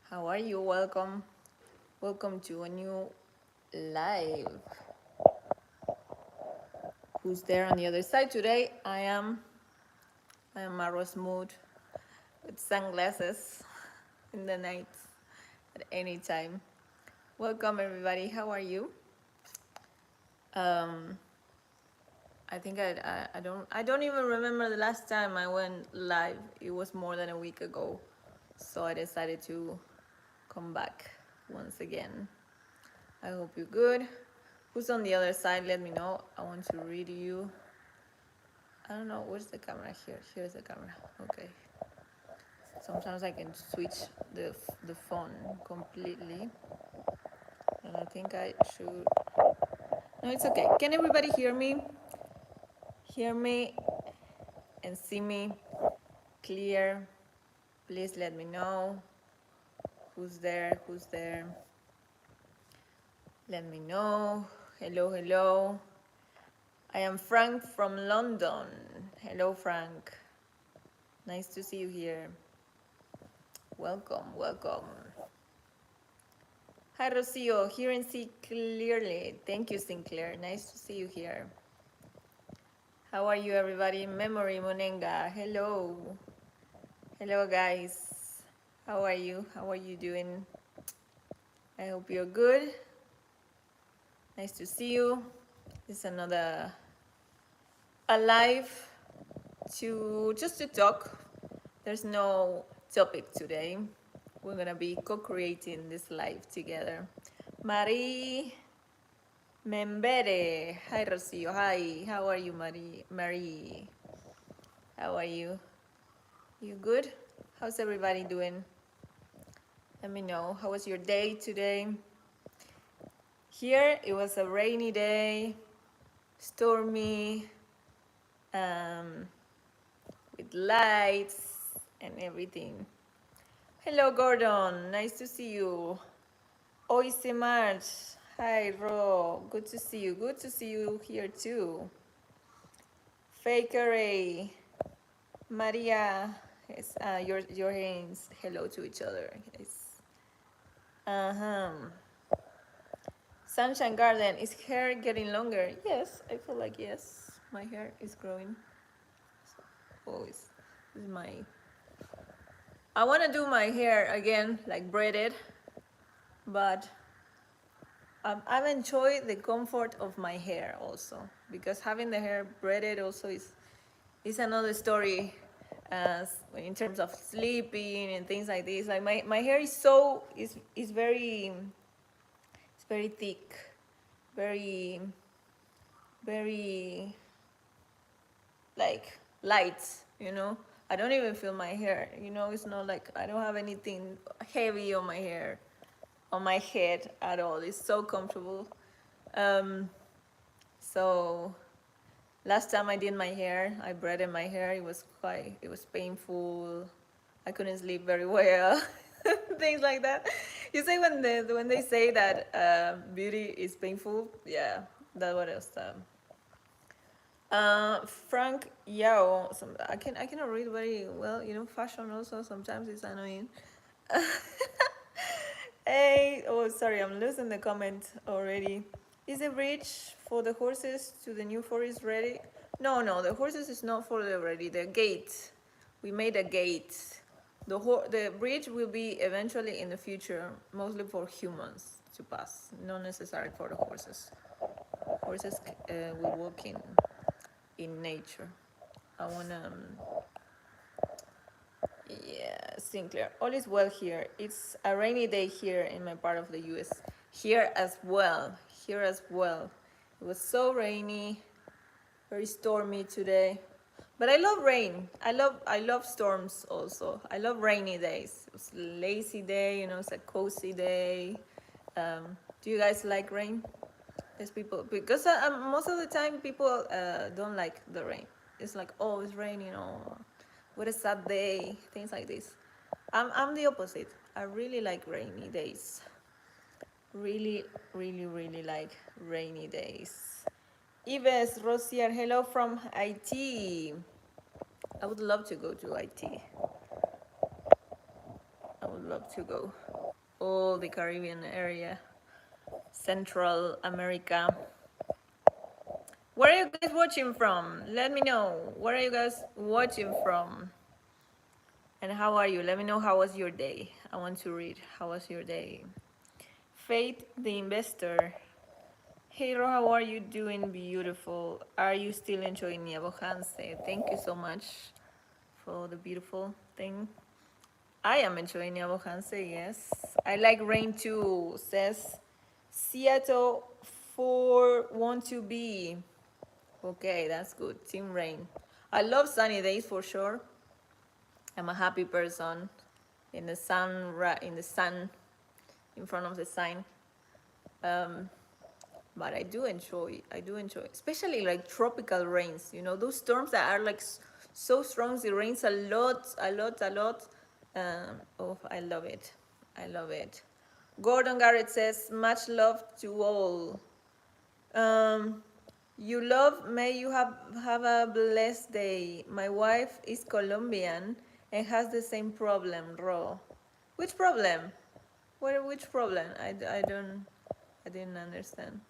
How are you? Welcome to a new live. Who's there on the other side today? I am Maro's mood with sunglasses in the night at any time. Welcome everybody. How are you? Um, I think I don't even remember the last time I went live. It was more than a week ago, so I decided to come back once again. I hope you're good. Who's on the other side? Let me know. I want to read you. I don't know. Where's the camera? Here's the camera. Okay. Sometimes I can switch the phone completely, and I think I should. No, it's okay. Can everybody hear me? Hear me and see me clear? Please let me know. Who's there? Who's there? Let me know. Hello, hello. I am Frank from London. Hello, Frank. Nice to see you here. Welcome, welcome. Hi, Rocio. Hear and see clearly. Thank you, Sinclair. Nice to see you here. How are you, everybody? Memory Monenga. Hello. Hello, guys. How are you? How are you doing? I hope you're good. Nice to see you. It's another live just to talk. There's no topic today. We're gonna be co-creating this live together. Marie Membere. Hi, Rocio. Hi. How are you, Marie? How are you? You good? How's everybody doing? Let me know. How was your day today? Here, it was a rainy day, stormy, with lights and everything. Hello, Gordon. Nice to see you. Oise March. Hi, Ro. Good to see you. Good to see you here too. Fakeray. Maria. Yes, your hands. Hello to each other. Yes. Sunshine Garden. Is hair getting longer? Yes, I feel like yes. My hair is growing. Always. This is my. I want to do my hair again, like braided, but I've enjoyed the comfort of my hair also, because having the hair braided also is another story, in terms of sleeping and things like this. Like my hair is very thick, very very like light, you know. I don't even feel my hair, you know. It's not like I don't have anything heavy on my hair, on my head at all. It's so comfortable. So last time I did my hair, I braided my hair. It was painful. I couldn't sleep very well. Things like that. You say when they say that beauty is painful, yeah, that's what else. Frank Yao. I cannot read very well. You know, fashion also sometimes is annoying. Hey, oh sorry, I'm losing the comment already. Is the bridge for the horses to the new forest ready? No, the horses is not for the ready. The gate. We made a gate. The bridge will be eventually in the future, mostly for humans to pass, not necessary for the horses. Horses will walk in nature. I wanna. Yeah, Sinclair. All is well here. It's a rainy day here in my part of the US. Here as well. Here as well. It was so rainy, very stormy today. But I love rain. I love storms also. I love rainy days. It was a lazy day, you know, it's a cozy day. Do you guys like rain? There's people, because most of the time people don't like the rain. It's like, oh, it's raining, oh, what a sad day, things like this. I'm the opposite. I really like rainy days. Really, really, really like rainy days. Ives Rosier, hello from IT. I would love to go to IT. I would love to go. All the Caribbean area, Central America. Where are you guys watching from? Let me know. Where are you guys watching from? And how are you? Let me know how was your day. I want to read. How was your day? Faith the Investor. Hey Ro, how are you doing? Beautiful. Are you still enjoying Niebo Hanse? Thank you so much for the beautiful thing. I am enjoying Niebo Hanse, yes. I like rain too, says Seattle 412B. Okay, that's good. Team Rain. I love sunny days for sure. I'm a happy person in the sun, in front of the sign. But I do enjoy, especially like tropical rains. You know, those storms that are like so strong. It rains a lot. Oh, I love it. I love it. Gordon Garrett says, much love to all. You love, may you have a blessed day. My wife is Colombian and has the same problem, Ro. Which problem? Which problem? I didn't understand.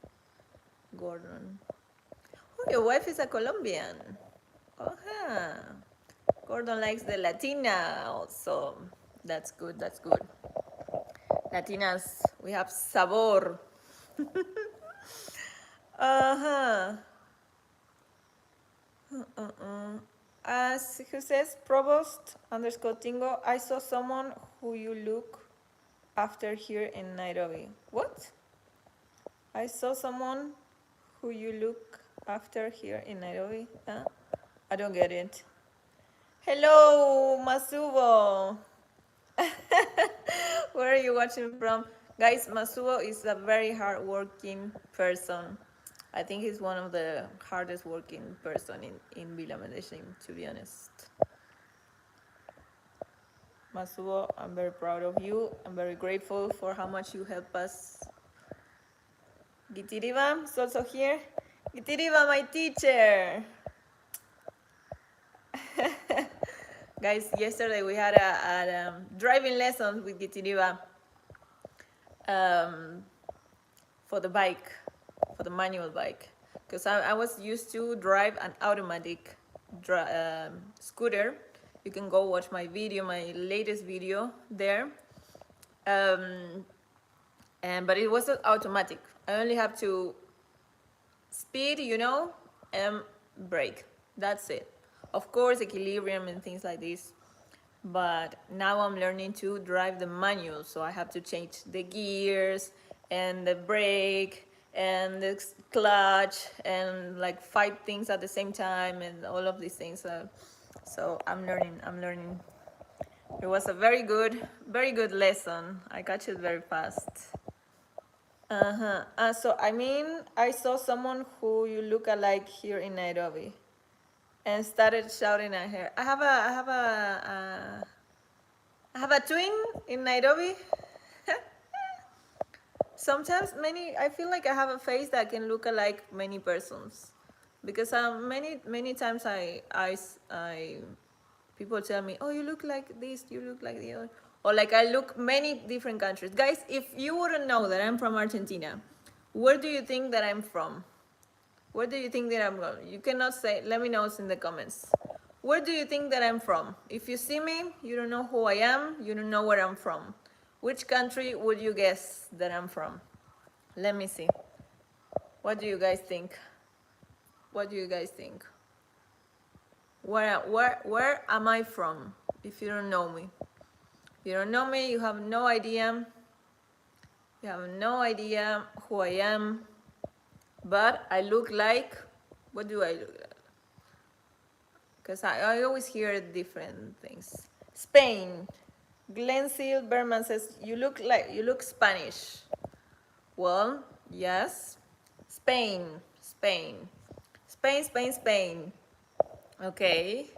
Gordon. Oh, your wife is a Colombian. Uh-huh. Gordon likes the Latina also. That's good, that's good. Latinas, we have sabor. Uh-huh. As who says, Provost _ Tingo, I saw someone who you look after here in Nairobi. What? I saw someone who you look after here in Nairobi? Huh? I don't get it. Hello, Masubo. Where are you watching from? Guys, Masubo is a very hardworking person. I think he's one of the hardest working person in Villa Medellin, to be honest. Masubo, I'm very proud of you. I'm very grateful for how much you help us. Gitiriba is also here. Gitiriba, my teacher. Guys, yesterday we had a driving lesson with Gitiriba for the bike, for the manual bike. Because I was used to drive an automatic scooter. You can go watch my video, my latest video there. But it wasn't automatic. I only have to speed, you know, and brake. That's it. Of course, equilibrium and things like this. But now I'm learning to drive the manual, so I have to change the gears and the brake and the clutch and like 5 things at the same time and all of these things. So I'm learning. It was a very good lesson. I catch it very fast. So I mean, I saw someone who you look alike here in Nairobi, and started shouting at her. I have a twin in Nairobi. Sometimes I feel like I have a face that can look alike many persons, because many times people tell me, oh, you look like this, you look like the other. Or like I look many different countries. Guys, if you wouldn't know that I'm from Argentina, where do you think that I'm from? Where do you think that I'm from? You cannot say, let me know in the comments. Where do you think that I'm from? If you see me, you don't know who I am, you don't know where I'm from. Which country would you guess that I'm from? Let me see. What do you guys think? What do you guys think? Where am I from? If you don't know me. If you don't know me, you have no idea. You have no idea who I am. But I look like, what do I look like? Because I always hear different things. Spain. Glenn Seal Berman says, you look Spanish. Well, yes. Spain. Okay.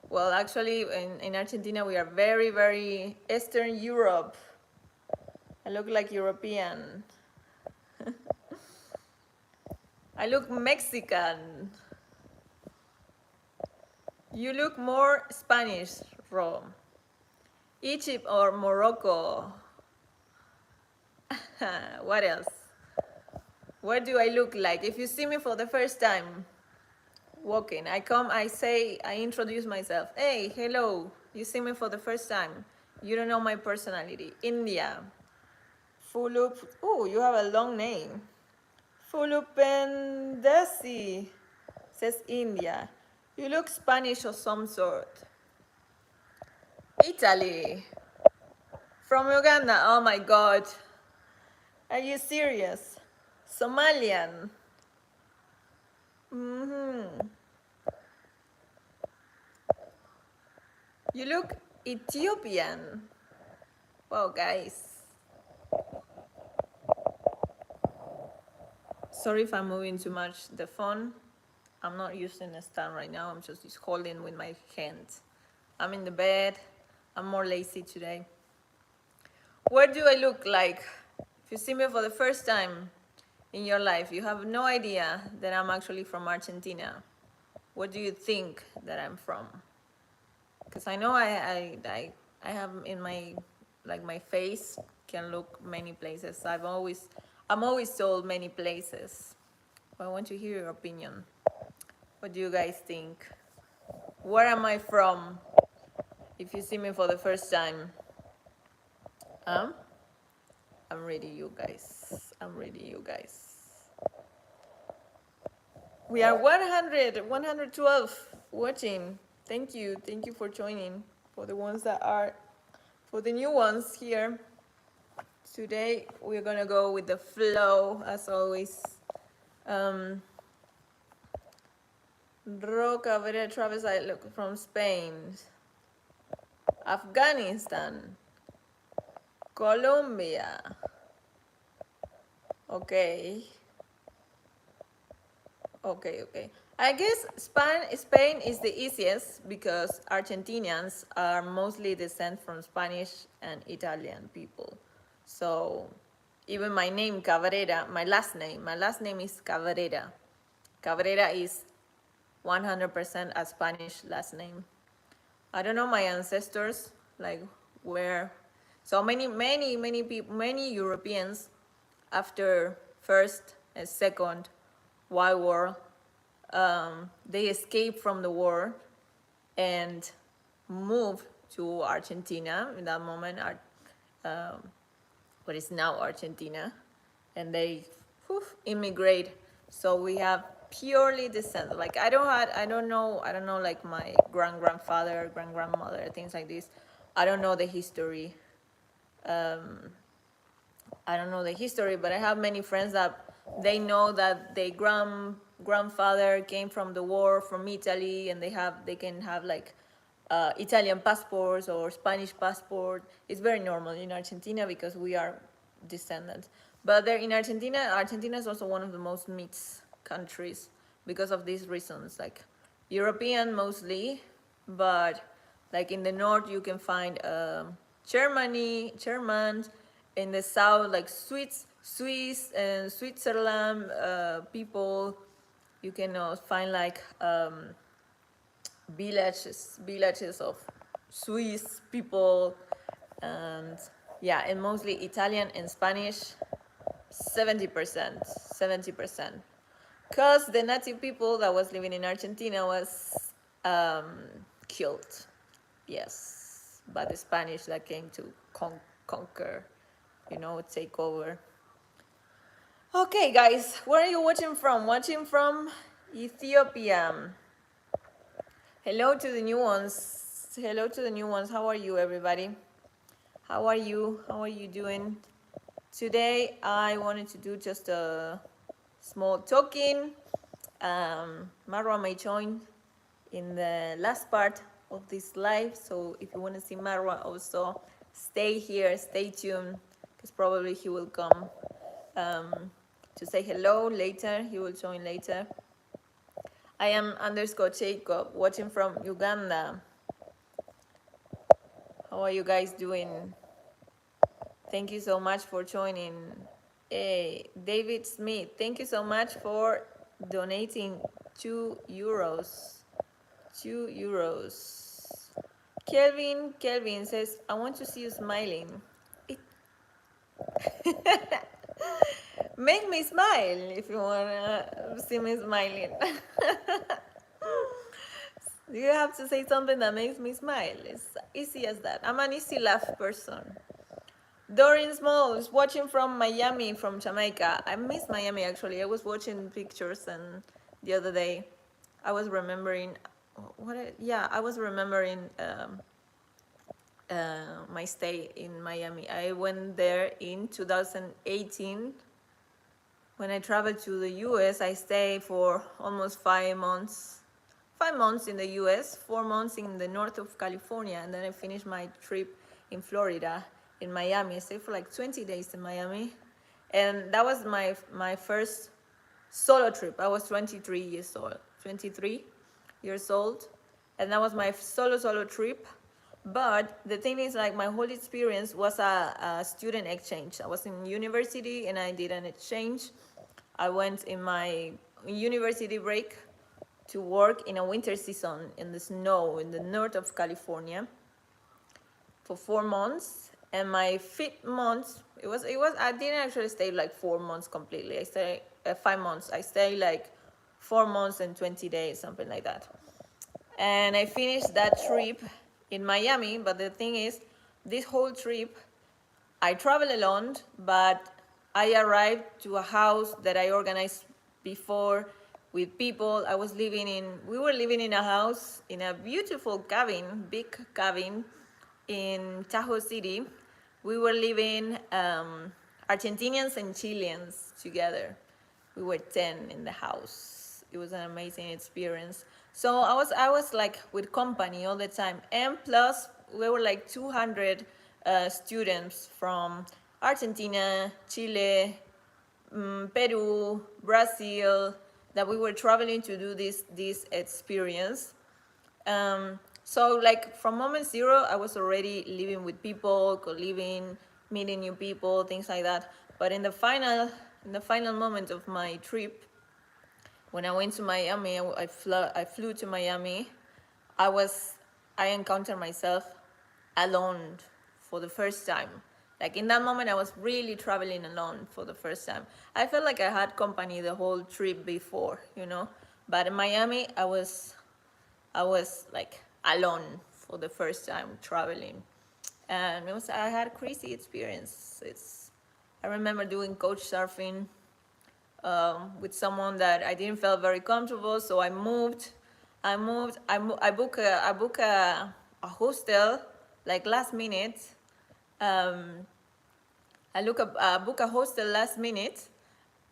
Well, actually, in Argentina, we are very, very Eastern Europe. I look like European. I look Mexican. You look more Spanish, Ro. Egypt or Morocco? What else? What do I look like? If you see me for the first time walking, I come, I say, I introduce myself. Hey, hello. You see me for the first time. You don't know my personality. India. Fulup. Oh, you have a long name. Fulupendesi. Says India. You look Spanish of some sort. Italy. From Uganda. Oh my God. Are you serious? Somalian. You look Ethiopian. Wow, guys. Sorry if I'm moving too much. The phone, I'm not using a stand right now. I'm just holding with my hands. I'm in the bed. I'm more lazy today. What do I look like? If you see me for the first time in your life, you have no idea that I'm actually from Argentina. What do you think that I'm from? Because I know I have in my, like, my face can look many places. I'm always told many places. But I want to hear your opinion. What do you guys think? Where am I from? If you see me for the first time. I'm ready, you guys. I'm ready, you guys. We are 112 watching. Thank you for joining. For the ones that are, for the new ones here. Today we're gonna go with the flow as always. Ro Cabrera Travis, I look from Spain, Afghanistan, Colombia. Okay. I guess Spain is the easiest because Argentinians are mostly descent from Spanish and Italian people. So even my name Cabrera, my last name is Cabrera. Cabrera is 100% a Spanish last name. I don't know my ancestors, like where. So many people, many Europeans, after First and Second World War, they escaped from the war and moved to Argentina in that moment, what is now Argentina, and they immigrate. So we have purely descent. Like I don't know like my grandfather, grandmother, things like this. I don't know the history. I don't know the history, but I have many friends that they know that their grandfather came from the war from Italy, and they can have like Italian passports or Spanish passport. It's very normal in Argentina because we are descendants. But there in Argentina is also one of the most mixed countries because of these reasons, like European mostly, but like in the north you can find Germans, in the south like Swiss and Switzerland people. You can find like villages of Swiss people, and yeah, and mostly Italian and Spanish. 70%, because the native people that was living in Argentina was killed, yes, by the Spanish that came to conquer, take over. Okay, guys, where are you watching from? Watching from Ethiopia. Hello to the new ones. How are you, everybody? How are you doing? Today I wanted to do just a small talking. Marwa may join in the last part of this live, so if you want to see Marwa also, stay here, stay tuned, because probably he will come to say hello later. He will join later. I am _Jacob, watching from Uganda. How are you guys doing? Thank you so much for joining. Hey, David Smith, thank you so much for donating €2. €2. Kelvin says, I want to see you smiling. It Make me smile if you want to see me smiling. You have to say something that makes me smile. It's easy as that. I'm an easy laugh person. Doreen Smalls, watching from Miami, from Jamaica. I miss Miami, actually. I was watching pictures, and the other day I was remembering I was remembering my stay in Miami. I went there in 2018. When I traveled to the US, I stayed for almost 5 months. 5 months in the US, 4 months in the north of California, and then I finished my trip in Florida, in Miami. I stayed for like 20 days in Miami. And that was my first solo trip. I was 23 years old. And that was my solo trip. But the thing is, like, my whole experience was a student exchange. I was in university and I did an exchange. I went in my university break to work in a winter season in the snow in the north of California for 4 months. And my 5th month, I didn't actually stay like 4 months completely. I stayed 5 months. I stayed like 4 months and 20 days, something like that. And I finished that trip in Miami. But the thing is, this whole trip, I traveled alone, but I arrived to a house that I organized before with people. We were living in a house, in a beautiful cabin, big cabin in Tahoe City. We were living Argentinians and Chileans together. We were 10 in the house. It was an amazing experience. So I was like with company all the time. And plus, we were like 200 students from Argentina, Chile, Peru, Brazil, that we were traveling to do this experience. So like from moment zero, I was already living with people, co-living, meeting new people, things like that. But in the final moment of my trip, when I went to Miami, I flew to Miami. I encountered myself alone for the first time. Like in that moment, I was really traveling alone for the first time. I felt like I had company the whole trip before, But in Miami, I was like alone for the first time traveling, and I had a crazy experience. I remember doing couch surfing with someone that I didn't feel very comfortable, so I booked a hostel like last minute. I booked a hostel last minute.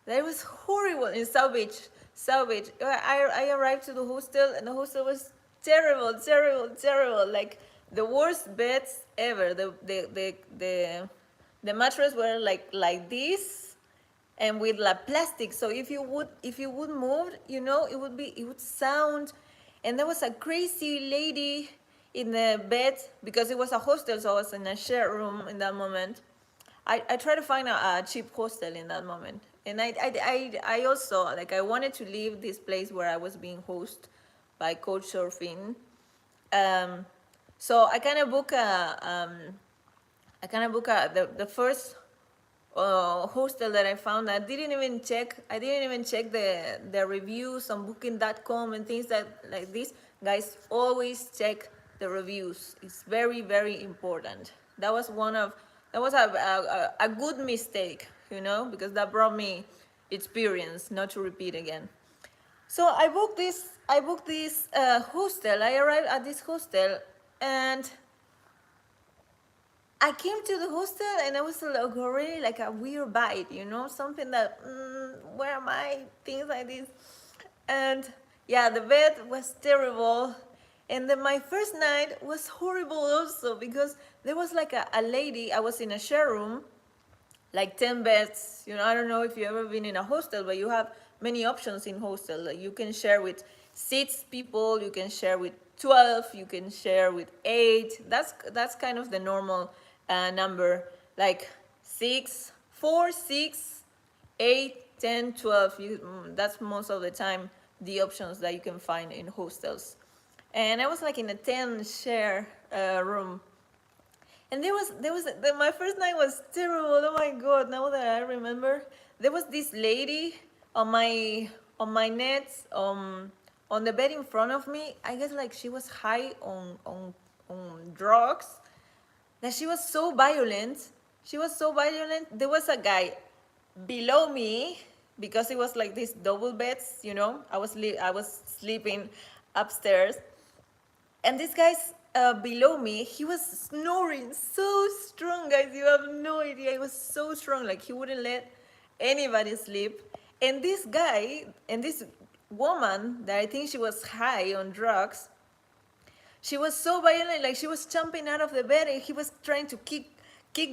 That was horrible in South Beach. I arrived to the hostel, and the hostel was terrible. Like the worst beds ever. The mattress were like this, and with plastic. So if you would move, it would sound. And there was a crazy lady in the bed, because it was a hostel, so I was in a shared room in that moment. I tried to find a cheap hostel in that moment. And I also, like, I wanted to leave this place where I was being hosted by Couchsurfing. So I kind of booked the first hostel that I found. I didn't even check the reviews on booking.com and things like this. Guys, always check the reviews. It's very, very important. That was a good mistake, because that brought me experience, not to repeat again. So I booked this hostel. I arrived at this hostel, and I came to the hostel, and I was already like a weird vibe, something that, where am I? Things like this. And yeah, the bed was terrible. And then my first night was horrible also, because there was like a lady. I was in a share room, like 10 beds. I don't know if you've ever been in a hostel, but you have many options in hostel. Like you can share with 6 people, you can share with 12, you can share with 8. That's kind of the normal number, like 6, 4, 6, 8, 10, 12. That's most of the time the options that you can find in hostels. And I was like in a 10 share room. And my first night was terrible. Oh my God! Now that I remember, there was this lady on my nets on the bed in front of me. I guess like she was high on drugs. That she was so violent. She was so violent. There was a guy below me because it was like these double beds. I was sleeping upstairs, and this guy's below me, he was snoring so strong, guys. You have no idea. He was so strong, like he wouldn't let anybody sleep. And this guy and this woman that I think she was high on drugs, she was so violent, like she was jumping out of the bed, and he was trying to kick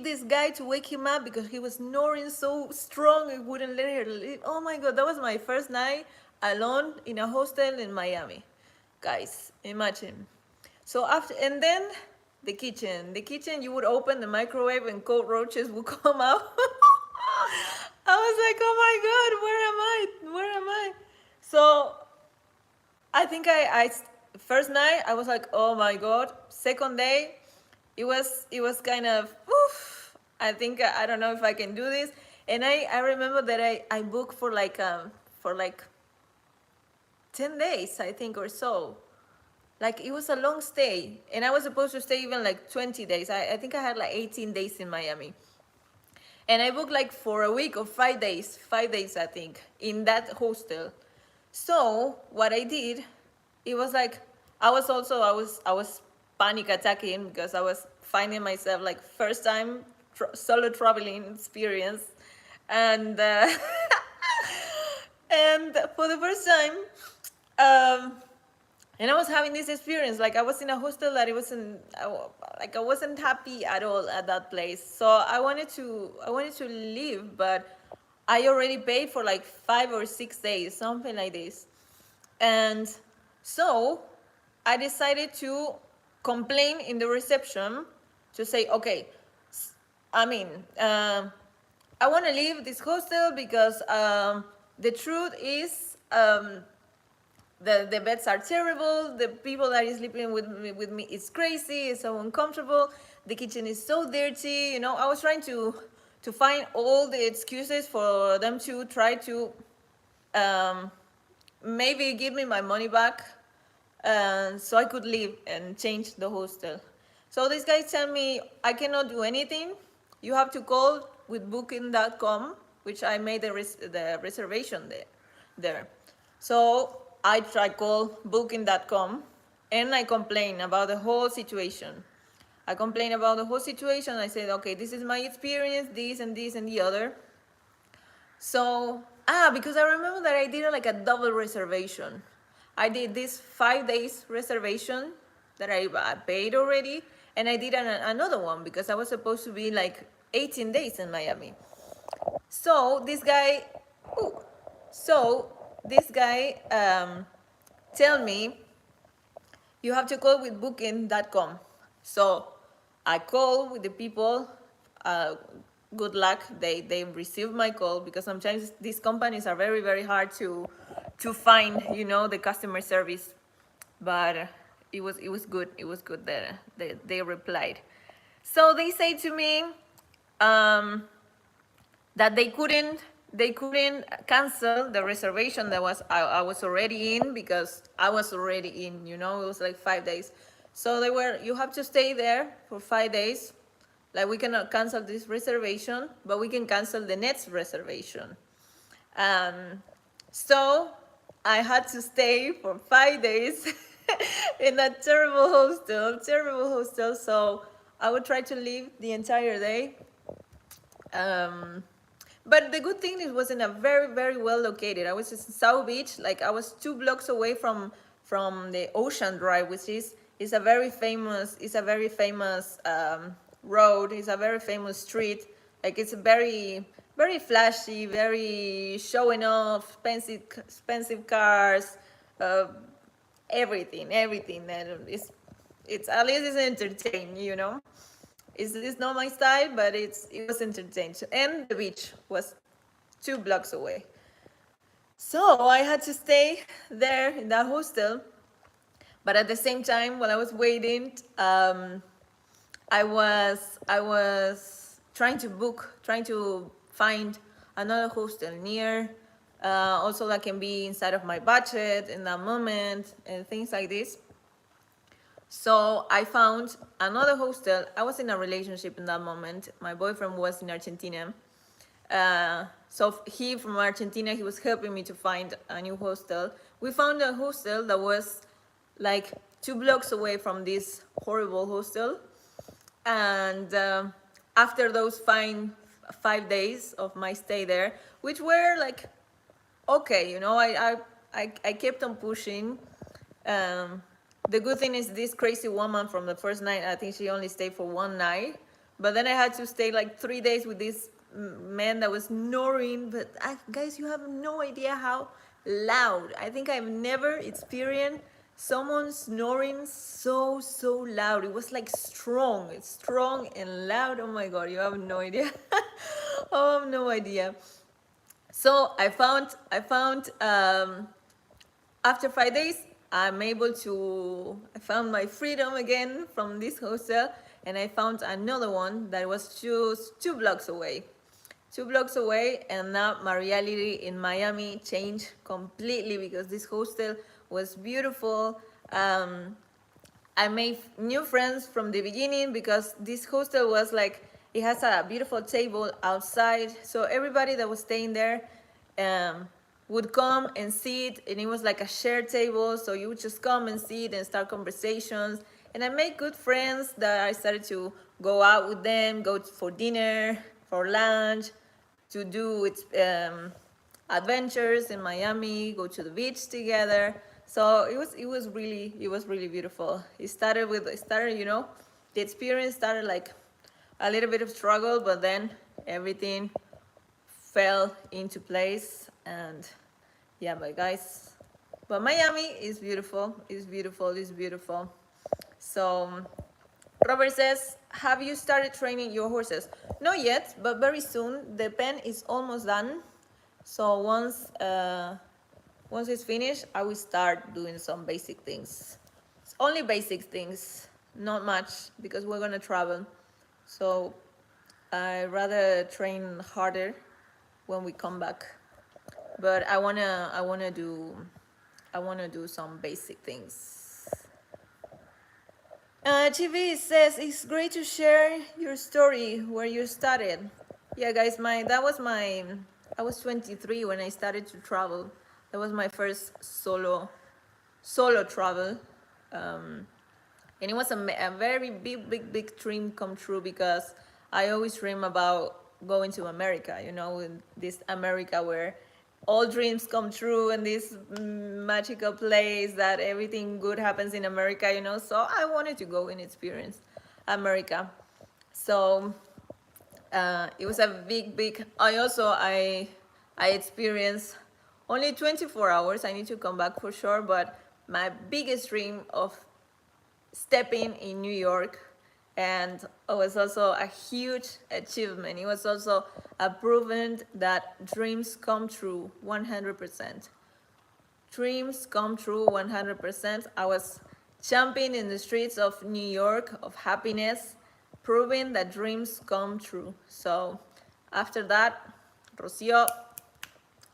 this guy to wake him up because he was snoring so strong and wouldn't let her leave. Oh my God, that was my first night alone in a hostel in Miami. Guys, imagine. So and then the kitchen, you would open the microwave and cockroaches would come out. I was like, oh my God, where am I? So I think I first night I was like, oh my God. Second day, it was kind of, oof. I think I don't know if I can do this. And I remember that I booked for like 10 days, I think, or so. Like it was a long stay, and I was supposed to stay even like 20 days. I think I had like 18 days in Miami. And I booked like for a week or 5 days, I think, in that hostel. So what I did, it was like, I was panic attacking because I was finding myself like first time solo traveling experience. And, and for the first time, and I was having this experience, like I was in a hostel that it wasn't, like I wasn't happy at all at that place. So I wanted to leave, but I already paid for like 5 or 6 days, something like this. And so I decided to complain in the reception to say, okay, I mean, I want to leave this hostel because the truth is, the beds are terrible. The people that is sleeping with me is crazy. It's so uncomfortable. The kitchen is so dirty. I was trying to find all the excuses for them to try to maybe give me my money back, so I could leave and change the hostel. So this guy tell me, I cannot do anything. You have to call with booking.com, which I made the reservation there. So I tried call booking.com, and I complained about the whole situation. I said, okay, this is my experience, this and this and the other. So, because I remember that I did like a double reservation. I did this 5 days reservation that I paid already, and I did another one because I was supposed to be like 18 days in Miami. So this guy, tell me, you have to call with booking.com. So I call with the people. Good luck, they received my call, because sometimes these companies are very, very hard to find, the customer service. But it was good. It was good that they replied. So they say to me that they couldn't cancel the reservation that I was already in, because I was already in, it was like 5 days. So you have to stay there for 5 days. Like, we cannot cancel this reservation, but we can cancel the next reservation. So I had to stay for 5 days in a terrible hostel. So I would try to leave the entire day. But the good thing, it was in a very, very well located. I was in South Beach, like I was 2 blocks away from the Ocean Drive, which is a very famous road. It's a very famous street. Like, it's a very, very flashy, very showing off, expensive cars, everything. And it's at least it's entertaining, It's not my style, but it was entertaining. And the beach was 2 blocks away. So I had to stay there in that hostel. But at the same time, while I was waiting, I was trying to find another hostel near, also that can be inside of my budget in that moment and things like this. So I found another hostel. I was in a relationship in that moment. My boyfriend was in Argentina. So he from Argentina, he was helping me to find a new hostel. We found a hostel that was like 2 blocks away from this horrible hostel. And after those 5 days of my stay there, which were like, okay, you know, I kept on pushing. The good thing is this crazy woman from the first night, I think she only stayed for one night. But then I had to stay like 3 days with this man that was snoring. But guys, you have no idea how loud. I think I've never experienced someone snoring so loud. It was like strong. It's strong and loud. Oh my God, you have no idea. Oh, I have no idea. So I found after 5 days, I found my freedom again from this hostel, and I found another one that was just 2 blocks away. 2 blocks away, and now my reality in Miami changed completely because this hostel was beautiful. I made new friends from the beginning because this hostel was like, it has a beautiful table outside. So everybody that was staying there would come and sit, and it was like a shared table. So you would just come and sit and start conversations. And I made good friends that I started to go out with them, go for dinner, for lunch, to do adventures in Miami, go to the beach together. So it was really beautiful. It started, you know, the experience started like a little bit of struggle, but then everything fell into place. And yeah, but Miami is beautiful. It's beautiful. So Robert says, have you started training your horses? Not yet, but very soon. The pen is almost done. So once it's finished, I will start doing some basic things. It's only basic things, not much, because we're gonna travel. So I rather train harder when we come back. But I wanna do some basic things. TV says it's great to share your story where you started. Yeah, guys, I was 23 when I started to travel. That was my first solo travel, and it was a very big dream come true because I always dream about going to America. You know, in this America where all dreams come true, and this magical place that everything good happens in America, you know. So I wanted to go and experience America. So it was a big. I experienced only 24 hours. I need to come back for sure. But my biggest dream of stepping in New York, and it was also a huge achievement. It was also a proven that dreams come true 100%. Dreams come true 100%. I was jumping in the streets of New York of happiness, proving that dreams come true. So after that, Rocio,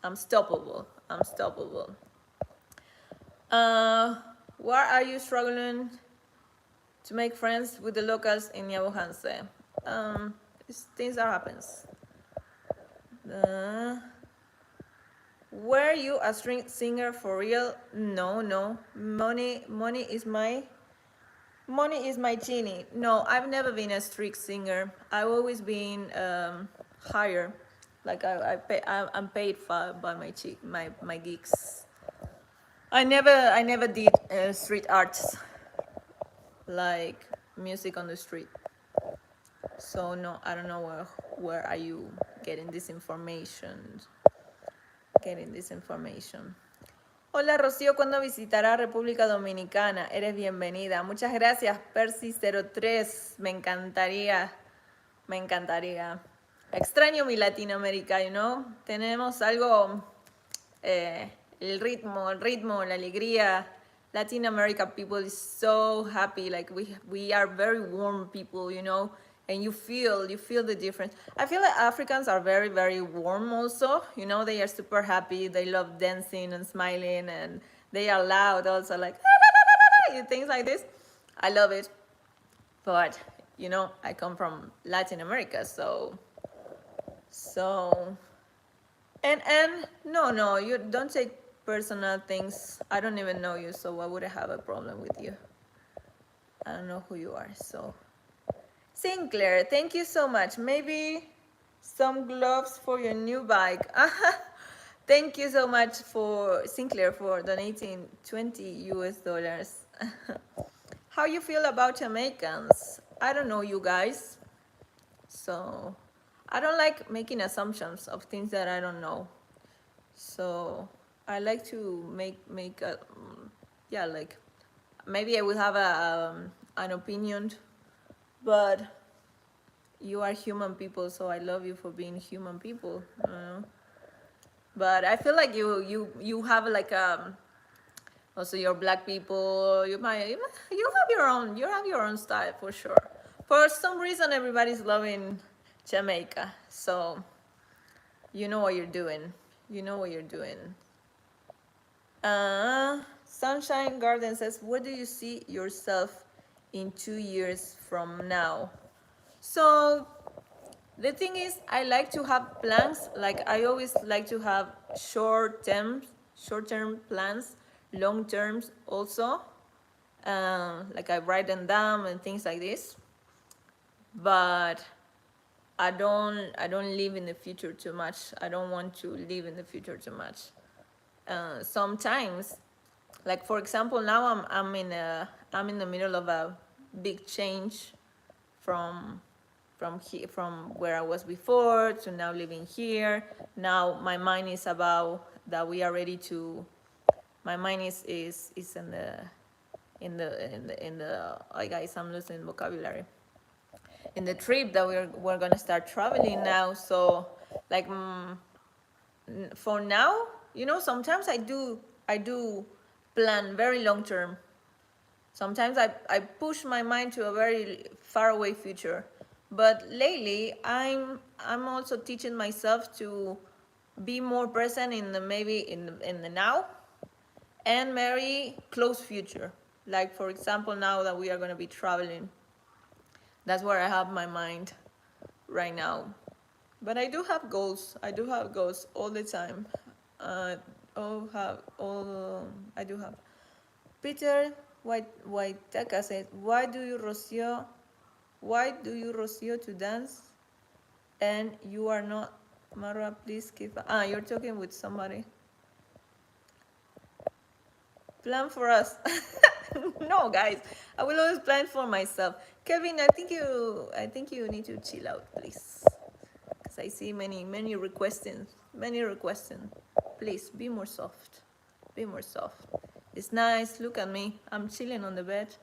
unstoppable. Why are you struggling to make friends with the locals in Yabuhanse? Things that happens. Were you a street singer for real? No. Money is my genie. No, I've never been a street singer. I've always been hired. Like I'm paid by my gigs. I never did street arts, like music on the street. So no, I don't know where are you getting this information. Hola Rocío, ¿cuándo visitará República Dominicana? Eres bienvenida. Muchas gracias, Percy03. Me encantaría. Extraño mi Latinoamérica, you know. Tenemos algo, el ritmo, la alegría, Latin America people is so happy. Like we are very warm people, you know, and you feel the difference. I feel like Africans are very very warm also. You know, they are super happy. They love dancing and smiling, and they are loud also, like things like this. I love it, but you know, I come from Latin America, so and no, you don't take personal things. I don't even know you, so why would I have a problem with you? I don't know who you are. So Sinclair, thank you so much. Maybe some gloves for your new bike. Thank you so much for Sinclair for donating 20 US dollars. How you feel about Jamaicans? I don't know you guys, so I don't like making assumptions of things that I don't know. So I like to make a, yeah, like maybe I will have an opinion, but you are human people, so I love you for being human people. But I feel like you have like also your black people. You have your own style for sure. For some reason, everybody's loving Jamaica, so you know what you're doing. You know what you're doing. Sunshine Garden says, where do you see yourself in 2 years from now? So the thing is, I like to have plans. Like I always like to have short-term plans, long terms also. Like I write them down and things like this. But I don't live in the future too much. I don't want to live in the future too much. Sometimes, like for example, now I'm in the middle of a big change from from where I was before to now living here. Now my mind is about that we are ready to. My mind is in the. Oh guys, I'm losing vocabulary. In the trip that we're gonna start traveling now. So like for now, you know, sometimes I do plan very long term. Sometimes I push my mind to a very far away future. But lately I'm also teaching myself to be more present in the maybe in the now and very close future. Like for example, now that we are gonna be traveling, that's where I have my mind right now. But I do have goals. I do have goals all the time. I do have. Peter Whiteaka said, Why do you Rocio to dance? And you are not. Mara, please keep. You're talking with somebody. Plan for us. No, guys. I will always plan for myself. Kevin, I think you need to chill out, please. Because I see many requesting. Please be more soft. Be more soft. It's nice. Look at me. I'm chilling on the bed.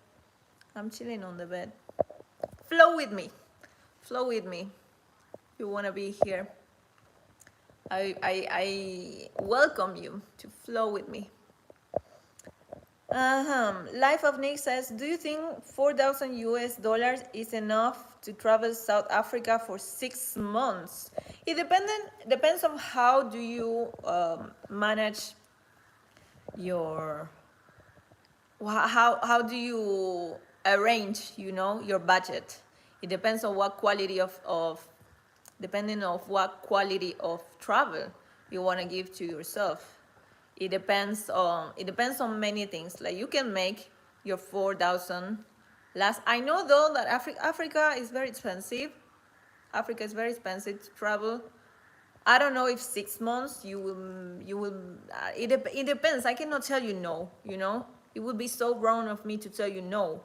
Flow with me. You want to be here. I welcome you to flow with me. Life of Nick says, do you think 4,000 US dollars is enough to travel South Africa for 6 months? It depends on how do you manage your, how do you arrange, your budget. It depends on what quality depending on what quality of travel you want to give to yourself. It depends on many things. Like you can make your 4,000 last. I know though that Africa is very expensive. Africa is very expensive to travel. I don't know if 6 months you will. It depends. I cannot tell you no. It would be so wrong of me to tell you no,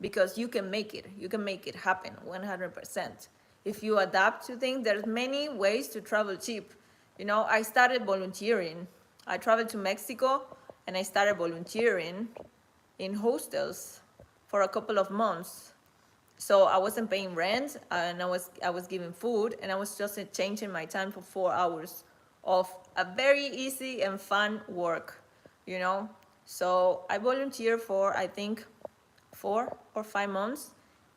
because you can make it. You can make it happen 100%. If you adapt to things, there's many ways to travel cheap. I started volunteering. I traveled to Mexico and I started volunteering in hostels for a couple of months. So I wasn't paying rent, and I was giving food, and I was just changing my time for 4 hours of a very easy and fun work. So I volunteered for, I think, 4 or 5 months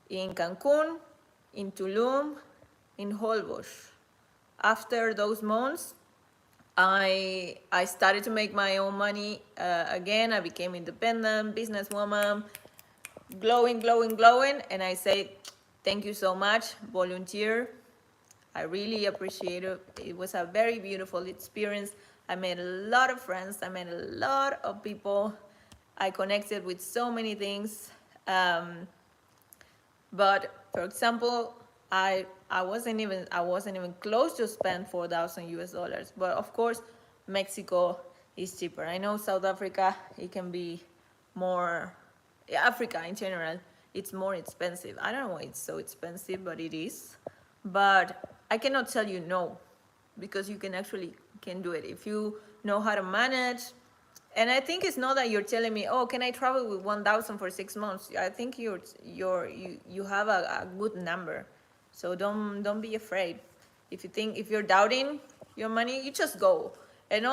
in Cancun, in Tulum, in Holbox. After those months, I started to make my own money again. I became independent businesswoman, glowing, glowing, glowing, and I say, thank you so much, volunteer. I really appreciate it. It was a very beautiful experience. I made a lot of friends. I met a lot of people. I connected with so many things. But for example, I wasn't even close to spend 4,000 US dollars. But of course, Mexico is cheaper. I know South Africa, it can be more, Africa in general, it's more expensive. I don't know why it's so expensive, but it is. But I cannot tell you no, because you can do it if you know how to manage. And I think it's not that you're telling me, oh, can I travel with 1,000 for 6 months? I think you have a good number, so don't be afraid. If you're doubting your money, you just go. And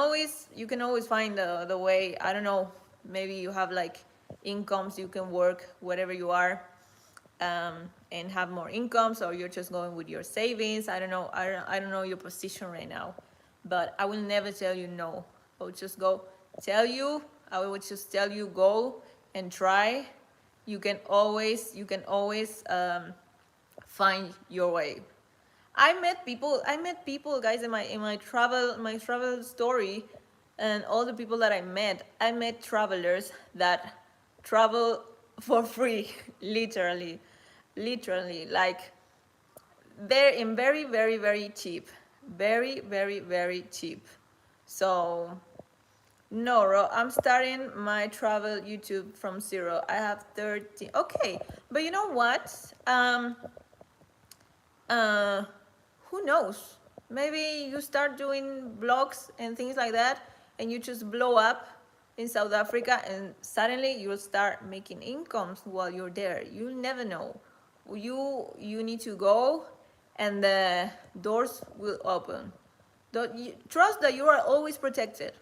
you can always find the way. I don't know, maybe you have like incomes, you can work wherever you are, and have more incomes, or you're just going with your savings. I don't know. I don't know your position right now, but I will never tell you no. I will just go. I will just tell you, go and try. You can always find your way. I met people, guys, in my travel story, and all the people that I met travelers that travel for free, literally, like they're in very, very, very cheap, very, very, very cheap. So no, Ro, I'm starting my travel YouTube from zero. I have 13. Okay, but you know what? Uh, who knows? Maybe you start doing vlogs and things like that, and you just blow up in South Africa, and suddenly you'll start making incomes while you're there. You'll never know. You need to go, and the doors will open. Trust that you are always protected.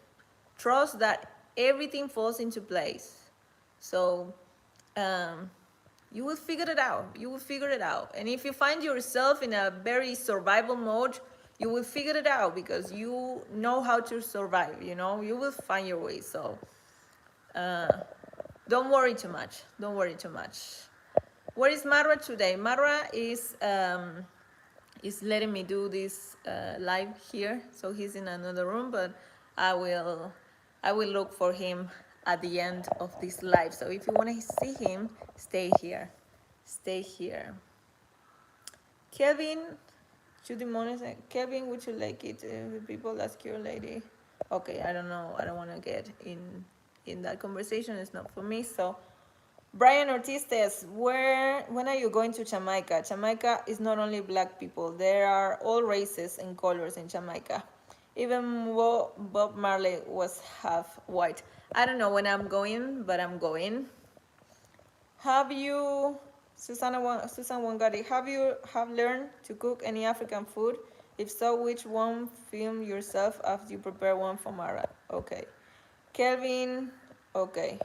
Trust that everything falls into place. So you will figure it out. You will figure it out. And if you find yourself in a very survival mode, you will figure it out, because you know how to survive. You will find your way. So don't worry too much. Don't worry too much. Where is Marwa today? Marwa is letting me do this live here, so he's in another room, but I will look for him at the end of this live. So if you want to see him, stay here. Kevin, Kevin, would you like it? People ask your lady. Okay, I don't know. I don't want to get in that conversation. It's not for me. So Brian Ortiz says, when are you going to Jamaica? Jamaica is not only black people. There are all races and colors in Jamaica. Even Bob Marley was half white. I don't know when I'm going, but I'm going. Have you, Susan Wangari, have learned to cook any African food? If so, which one? Film yourself after you prepare one for Mara. Okay. Kelvin, okay.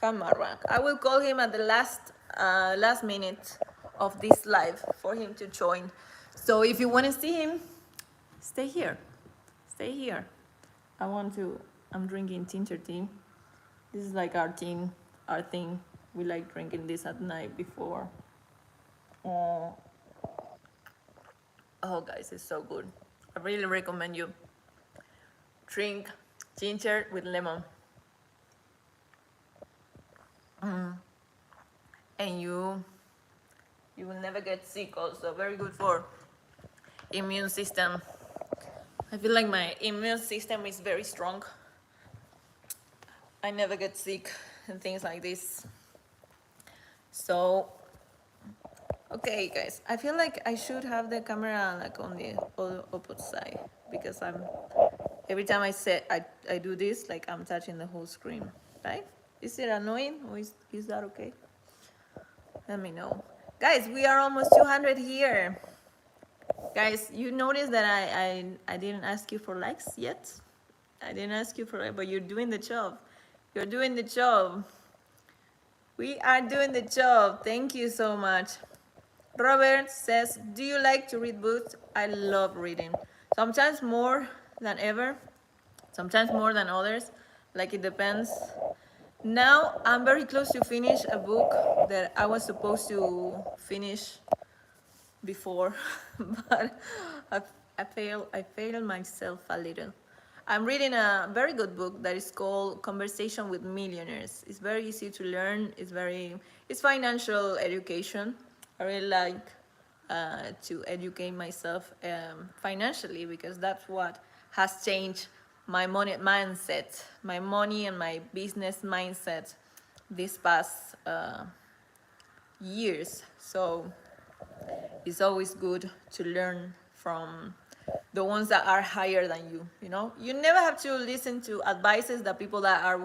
Marwan. I will call him at the last minute of this live for him to join. So if you want to see him, stay here. I'm drinking ginger tea. This is like our thing. We like drinking this at night before. Oh guys, it's so good. I really recommend you drink ginger with lemon. And you will never get sick. Also very good for immune system. I feel like my immune system is very strong. I never get sick and things like this. So okay guys, I feel like I should have the camera like on the opposite side, because every time I do this, like I'm touching the whole screen, right? Is it annoying, or is that okay? Let me know. Guys, we are almost 200 here. Guys, you notice that I didn't ask you for likes yet? I didn't ask you for it, but you're doing the job. You're doing the job. We are doing the job. Thank you so much. Robert says, do you like to read books? I love reading. Sometimes more than ever. Sometimes more than others. Like it depends. Now I'm very close to finish a book that I was supposed to finish before, but I failed myself a little. I'm reading a very good book that is called Conversation with Millionaires. It's very easy to learn. It's financial education. I really like to educate myself financially, because that's what has changed my money mindset, my money and my business mindset this past years. So it's always good to learn from the ones that are higher than you. You know, you never have to listen to advices that people that are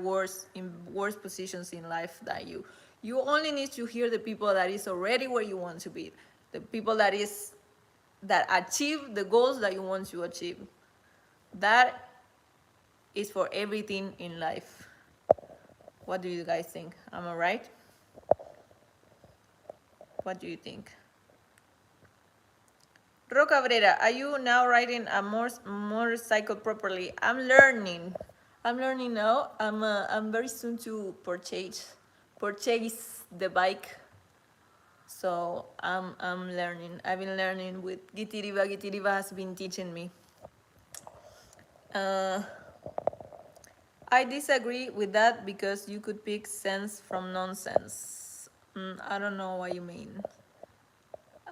in worse positions in life than you. You only need to hear the people that is already where you want to be, the people that achieve the goals that you want to achieve. That is for everything in life. What do you guys think? Am I right? What do you think? Ro Cabrera, are you now riding a motorcycle properly? I'm learning. I'm learning now. I'm very soon to purchase the bike. So I'm learning. I've been learning with Dietary. Dietary has been teaching me. I disagree with that because you could pick sense from nonsense. I don't know what you mean.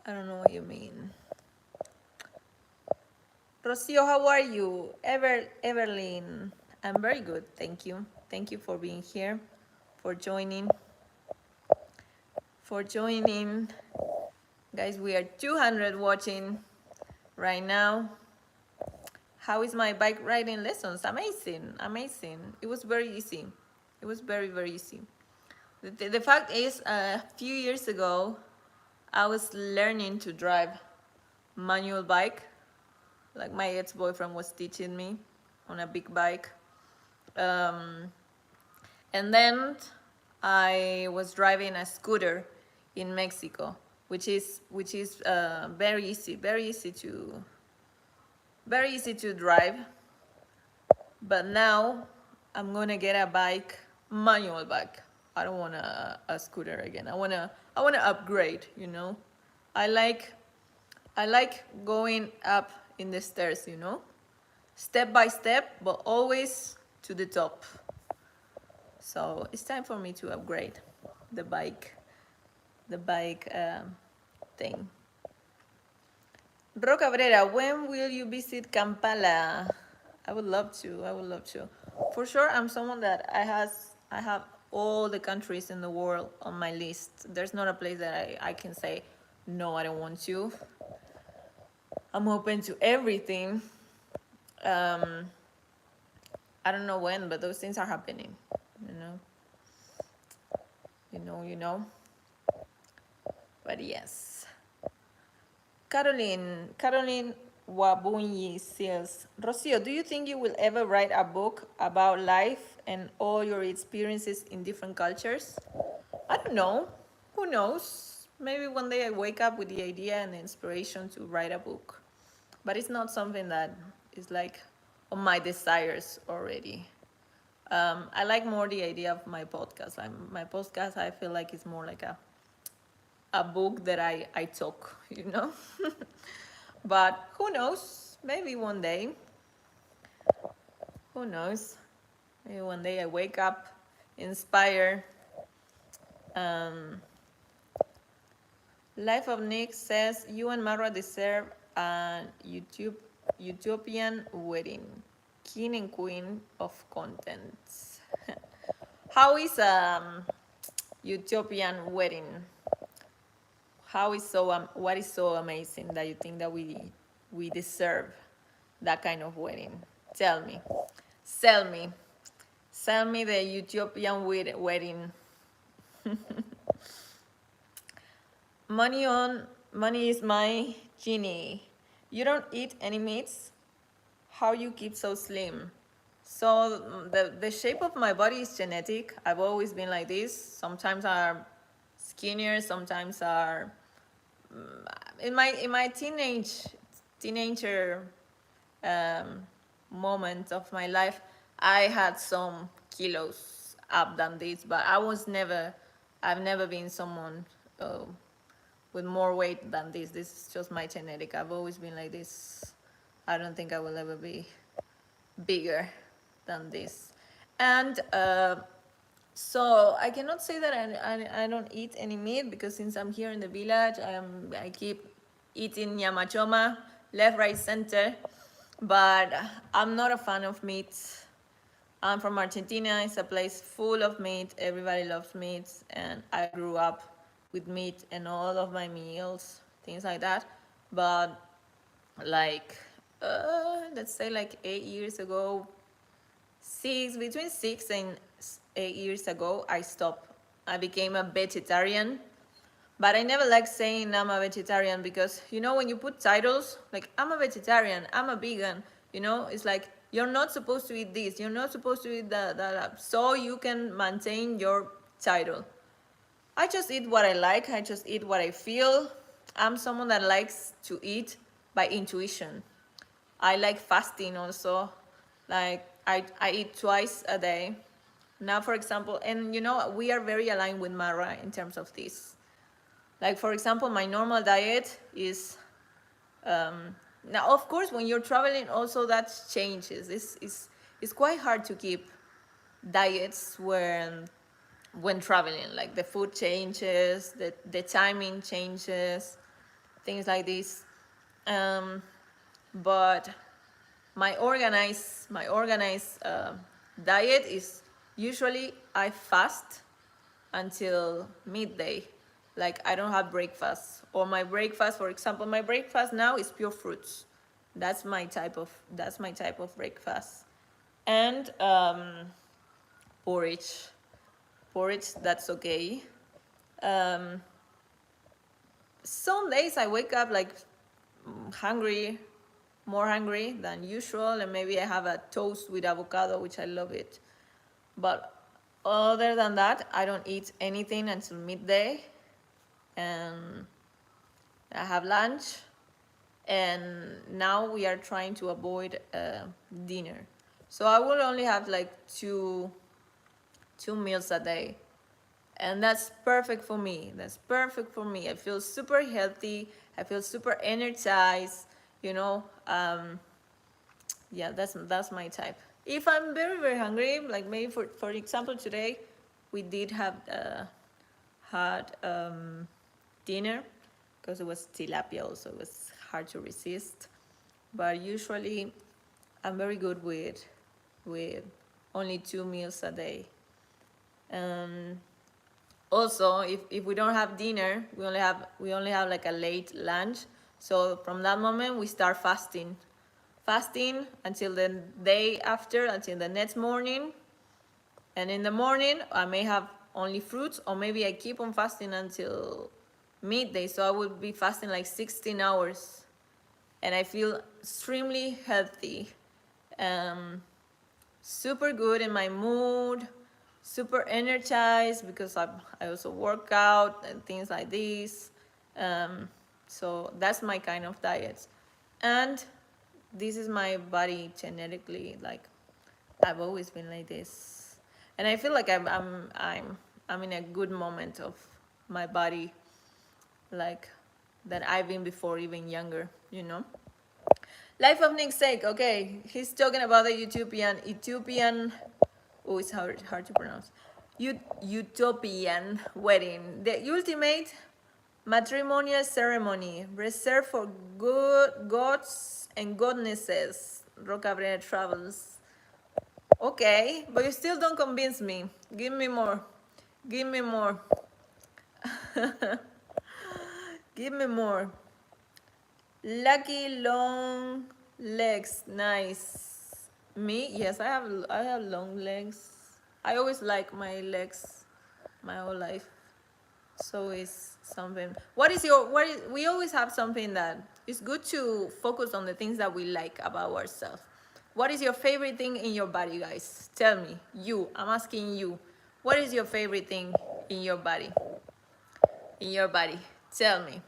I don't know what you mean. Rocio, how are you? Everlyn, I'm very good, thank you. Thank you for being here, for joining. Guys, we are 200 watching right now. How is my bike riding lessons? Amazing, amazing. It was very easy. It was very, very easy. The fact is, a few years ago, I was learning to drive manual bike. Like my ex-boyfriend was teaching me on a big bike. And then I was driving a scooter in Mexico, which is very easy to drive. But now I'm gonna get a manual bike. I don't want a scooter again. I wanna upgrade, you know. I like going up in the stairs, you know, step by step, but always to the top. So it's time for me to upgrade the bike thing. Ro Cabrera, when will you visit Kampala? I would love to. For sure, I'm someone that I have all the countries in the world on my list. There's not a place that I can say, no, I don't want to. I'm open to everything. I don't know when, but those things are happening, you know. But yes. Caroline Wabunyi says, Rocio, do you think you will ever write a book about life and all your experiences in different cultures? I don't know. Who knows? Maybe one day I wake up with the idea and the inspiration to write a book. But it's not something that is like on my desires already. I like more the idea of my podcast. My podcast, I feel like it's more like a book that I talk, you know. But who knows? Maybe one day. Who knows? Maybe one day I wake up inspired. Life of Nick says, you and Mara deserve a utopian wedding. King and queen of contents. How is a utopian wedding? What is so amazing that you think that we deserve that kind of wedding? Tell me. Sell me the utopian wedding. Money is my genie. You don't eat any meats? How you keep so slim? So the shape of my body is genetic. I've always been like this. Sometimes are skinnier, sometimes are in my teenager moment of my life, I had some kilos up than this, but I've never been someone with more weight than this. This is just my genetic. I've always been like this. I don't think I will ever be bigger than this. And so I cannot say that I don't eat any meat, because since I'm here in the village, I keep eating nyamachoma, left, right, center. But I'm not a fan of meat. I'm from Argentina. It's a place full of meat. Everybody loves meat, and I grew up with meat in all of my meals, things like that. But like, let's say like 8 years ago, between 6 and 8 years ago, I stopped. I became a vegetarian. But I never like saying I'm a vegetarian, because, when you put titles, like I'm a vegetarian, I'm a vegan, it's like you're not supposed to eat this, you're not supposed to eat that, so you can maintain your title. I just eat what I like, I just eat what I feel. I'm someone that likes to eat by intuition. I like fasting also. Like I eat twice a day. Now, for example, and we are very aligned with Mara in terms of this. Like, for example, my normal diet is, now, of course, when you're traveling, also that changes. It's quite hard to keep diets when traveling. Like, the food changes, the timing changes, things like this. But my organized diet is usually I fast until midday. Like, I don't have breakfast, or my breakfast, for example, my breakfast now is pure fruits. That's my type of breakfast. And porridge, that's okay. Some days I wake up like hungry, more hungry than usual, and maybe I have a toast with avocado, which I love it. But other than that, I don't eat anything until midday, and I have lunch. And now we are trying to avoid dinner, so I will only have like two meals a day, and that's perfect for me. I feel super healthy, I feel super energized, yeah, that's my type. If I'm very, very hungry, like maybe for example today, we did have had dinner, because it was tilapia also. It was hard to resist. But usually I'm very good with only 2 meals a day. Also, if we don't have dinner, we only have like a late lunch. So from that moment we start fasting until the day after, until the next morning. And in the morning I may have only fruits, or maybe I keep on fasting until midday. So I would be fasting like 16 hours, and I feel extremely healthy, super good in my mood, super energized, because I also work out and things like this. So that's my kind of diet, and this is my body genetically. Like, I've always been like this, and I feel like I'm in a good moment of my body, like that I've been before, even younger. Life of Nick's sake. Okay, he's talking about the Ethiopian. Oh, it's hard to pronounce. Utopian wedding, the ultimate matrimonial ceremony reserved for good gods and goddesses. Ro Cabrera travels. Okay, but you still don't convince me. Give me more. Give me more. Give me more. Lucky long legs, nice. Me? Yes, I have long legs. I always like my legs my whole life. So it's something. We always have something that it's good to focus on the things that we like about ourselves. What is your favorite thing in your body, guys? Tell me. You. I'm asking you. What is your favorite thing in your body? In your body. Tell me.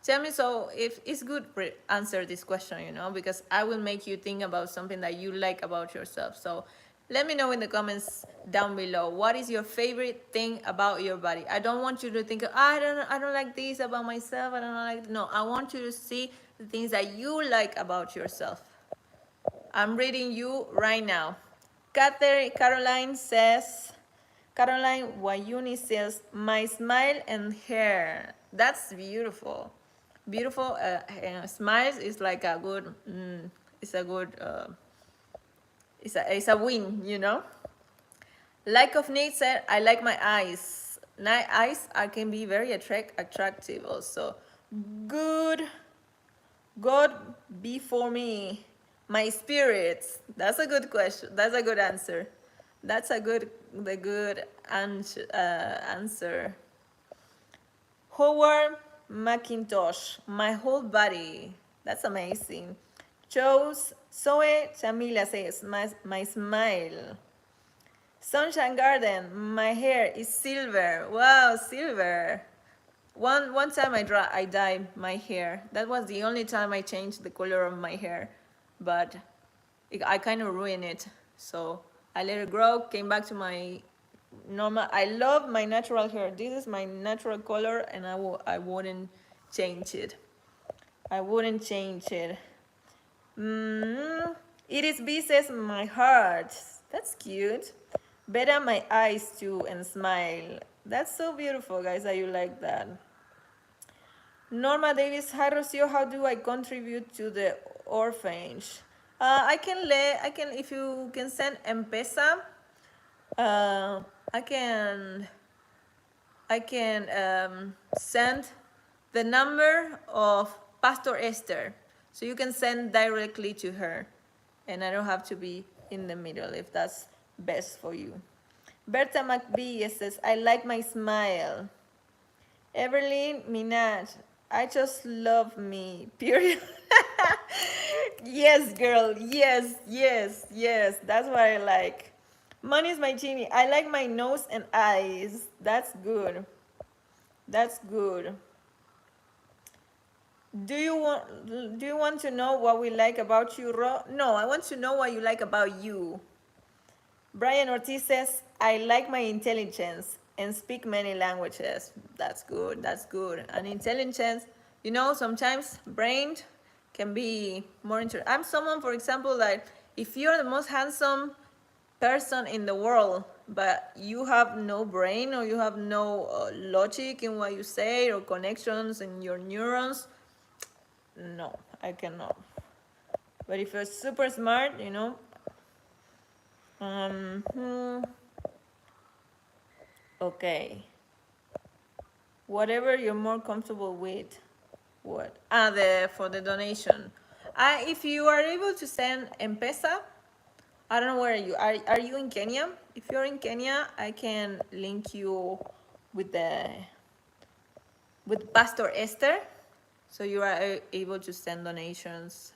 Tell me, so if it's good to answer this question, because I will make you think about something that you like about yourself. So let me know in the comments down below. What is your favorite thing about your body? I don't want you to think, I don't like this about myself. I don't like. No, I want you to see the things that you like about yourself. I'm reading you right now. Caroline Wayuni says, my smile and hair. That's beautiful. Beautiful smiles is like a good, it's a good, it's a win, Like of Nate said, I like my eyes. Eyes can be very attractive also. Good. God be for me. My spirits. That's a good question. That's a good answer. That's a good answer. Howard McIntosh. My whole body. That's amazing. Zoe Chamila says, my smile. Sunshine Garden. My hair is silver. Wow, silver. One time I dyed my hair. That was the only time I changed the color of my hair, but I kind of ruined it. So I let it grow, came back to my normal. I love my natural hair. This is my natural color, and I wouldn't change it. I wouldn't change it. It is B says my heart. That's cute. Better my eyes too and smile. That's so beautiful, guys, that you like that. Norma Davis, hi Rocio, how do I contribute to the orphanage? I can if you can send empezar. I can send the number of Pastor Esther, so you can send directly to her, and I don't have to be in the middle if that's best for you. Berta McBee says, I like my smile. Evelyn Minaj, I just love me, period. Yes, girl, yes. That's what I like. Money's my genie. I like my nose and eyes. That's good. That's good. Do you want to know what we like about you, Ro? No, I want to know what you like about you. Brian Ortiz says, I like my intelligence and speak many languages. That's good, that's good. And intelligence, sometimes brain can be more interesting. I'm someone, for example, that if you're the most handsome person in the world, but you have no brain or you have no logic in what you say or connections in your neurons, no, I cannot. But if you're super smart, okay. Whatever you're more comfortable with. What? For the donation. If you are able to send M-Pesa, I don't know where you are. Are you in Kenya? If you're in Kenya, I can link you with Pastor Esther, so you are able to send donations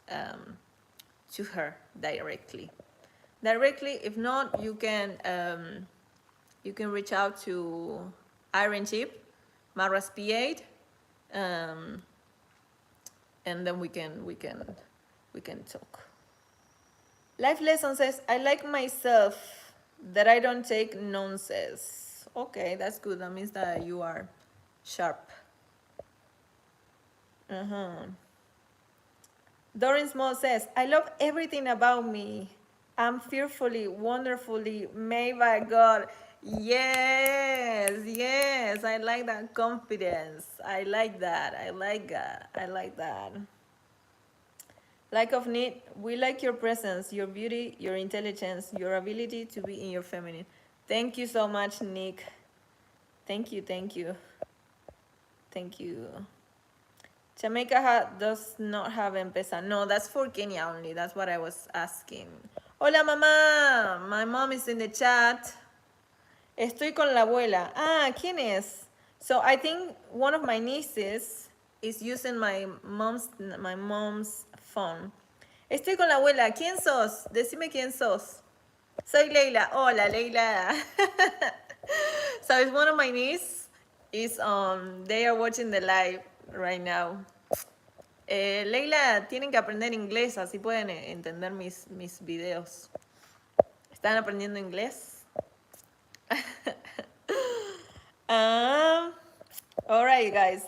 to her directly. If not, you can reach out to Iron Chip, Maras P8, and then we can talk. Life Lesson says, I like myself, that I don't take nonsense. Okay, that's good. That means that you are sharp. Doreen Small says, I love everything about me. I'm fearfully, wonderfully made by God. Yes, I like that confidence. I like that. Like of Need, we like your presence, your beauty, your intelligence, your ability to be in your feminine. Thank you so much, Nick. Thank you. Jamaica does not have M-Pesa. No, that's for Kenya only. That's what I was asking. Hola, mamá. My mom is in the chat. Estoy con la abuela. ¿Quién es? So I think one of my nieces is using my mom's phone. Estoy con la abuela. ¿Quién sos? Decime quién sos. Soy Leila. Hola, Leila. So it's one of my nieces. Is they are watching the live right now. Leila, tienen que aprender inglés, así pueden entender mis videos. ¿Están aprendiendo inglés? All right, guys.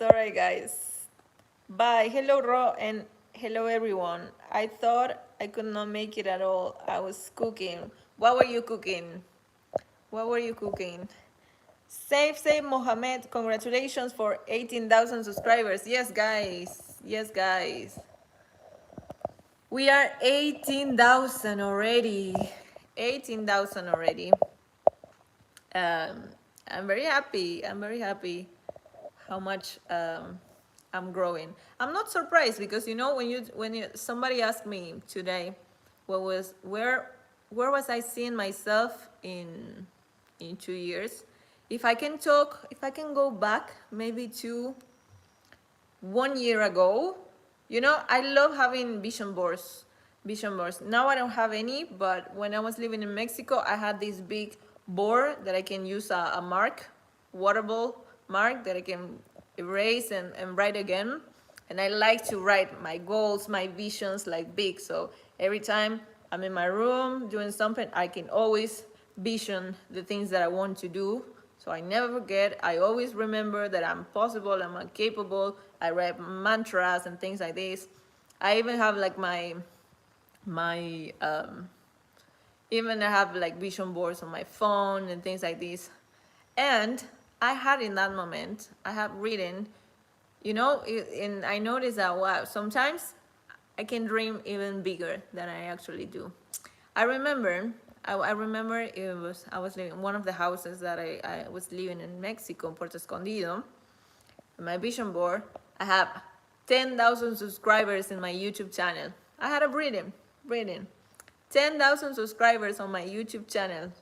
Bye. Hello, Ro, and hello, everyone. I thought I could not make it at all. I was cooking. What were you cooking? What were you cooking? Safe Mohammed, congratulations for 18,000 subscribers. Yes, guys. Yes, guys. We are 18,000 already. 18,000 already. I'm very happy. I'm very happy how much I'm growing. I'm not surprised because you know when somebody asked me today, where was I seeing myself in 2 years? If I can go back maybe to 1 year ago, you know, I love having vision boards. Now I don't have any, but when I was living in Mexico, I had this big board that I can use a water ball mark that I can erase and write again. And I like to write my goals, my visions like big. So every time I'm in my room doing something, I can always vision the things that I want to do. So I never forget. I always remember that I'm possible, I'm capable. I write mantras and things like this. I even have like even I have like vision boards on my phone and things like this. And I had in that moment, I have written, you know, and I noticed that wow, sometimes I can dream even bigger than I actually do. I remember I was living in one of the houses that I was living in Mexico, Puerto Escondido. In my vision board, I have 10,000 subscribers in my YouTube channel. I had a breathing. 10,000 subscribers on my YouTube channel.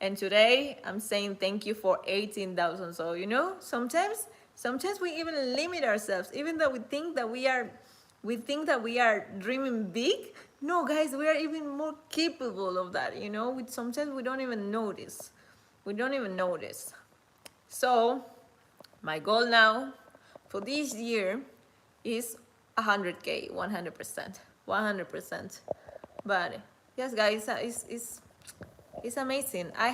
And today I'm saying thank you for 18,000. So, you know, sometimes we even limit ourselves, even though we think that we are dreaming big. No, guys, we are even more capable of that, you know. Sometimes we don't even notice. So my goal now for this year is 100K, 100%. But yes, guys, it's amazing. I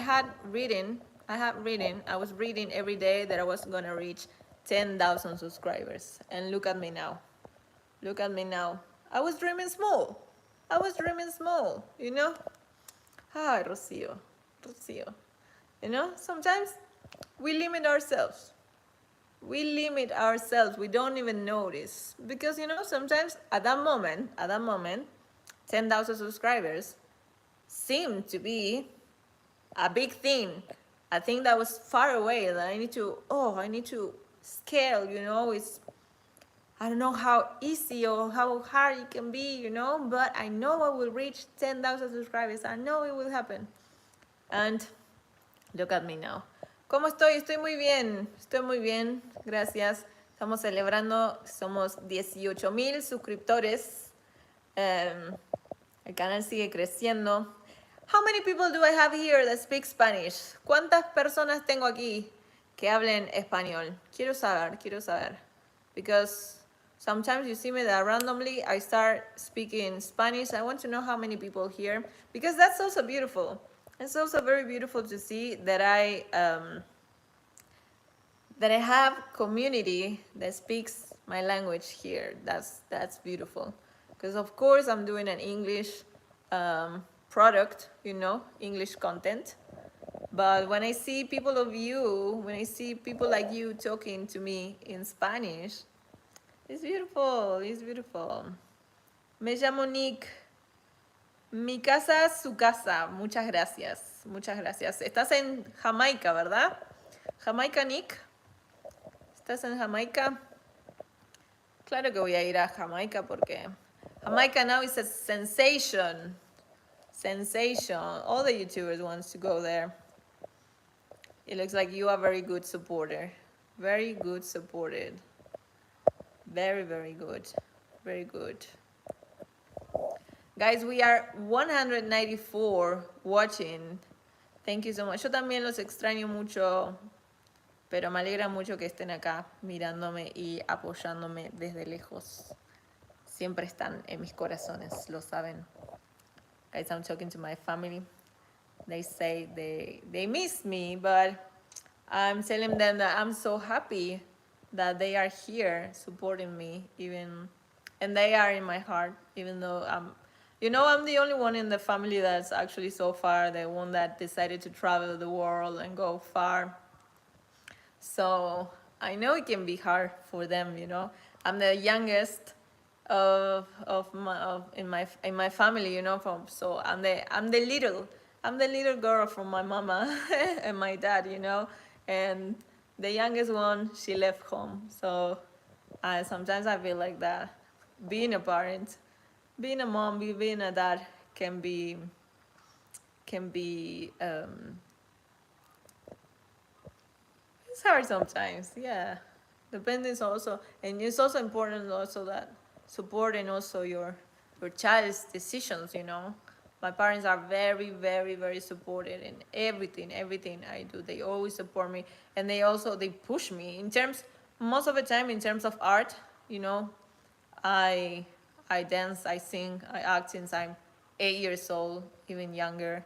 was reading every day that I was gonna reach 10,000 subscribers. And look at me now. I was dreaming small, you know? Hi, Rocío. You know, sometimes we limit ourselves. We don't even notice. Because, you know, sometimes at that moment, 10,000 subscribers seemed to be a big thing. A thing that was far away that I need to scale, you know. I don't know how easy or how hard it can be, you know, but I know I will reach 10,000 subscribers. I know it will happen. And look at me now. ¿Cómo estoy? Estoy muy bien, gracias. Estamos celebrando, somos 18,000 suscriptores. El canal sigue creciendo. How many people do I have here that speak Spanish? ¿Cuántas personas tengo aquí que hablen español? Quiero saber. Because sometimes you see me that randomly I start speaking Spanish. I want to know how many people here, because that's also beautiful. It's also very beautiful to see that I have community that speaks my language here. That's beautiful. Because of course I'm doing an English product, you know, English content. But when I see people like you talking to me in Spanish, it's beautiful. Me llamo Nick. Mi casa, su casa. Muchas gracias. Estás en Jamaica, ¿verdad? Jamaica, Nick. ¿Estás en Jamaica? Claro que voy a ir a Jamaica porque Jamaica now is a sensation. All the YouTubers wants to go there. It looks like you are very good supporter. Very good supported. Very good. Guys, we are 194 watching. Thank you so much. Yo también los extraño mucho, pero me alegra mucho que estén acá mirándome y apoyándome desde lejos. Siempre están en mis corazones, lo saben. Guys, I'm talking to my family. They say they miss me, but I'm telling them that I'm so happy that they are here supporting me, even, and they are in my heart, even though I'm the only one in the family that's actually so far, the one that decided to travel the world and go far. So I know it can be hard for them, I'm the youngest in my family, so I'm the little girl from my mama and my dad, and the youngest one, she left home. So sometimes I feel like that. Being a parent, being a mom, being a dad can be it's hard sometimes, yeah. Depending also, and it's also important also that supporting also your child's decisions. My parents are very, very, very supportive in everything I do. They always support me, and they push me in terms, most of the time, in terms of art. I dance, I sing, I act since I'm 8 years old, even younger.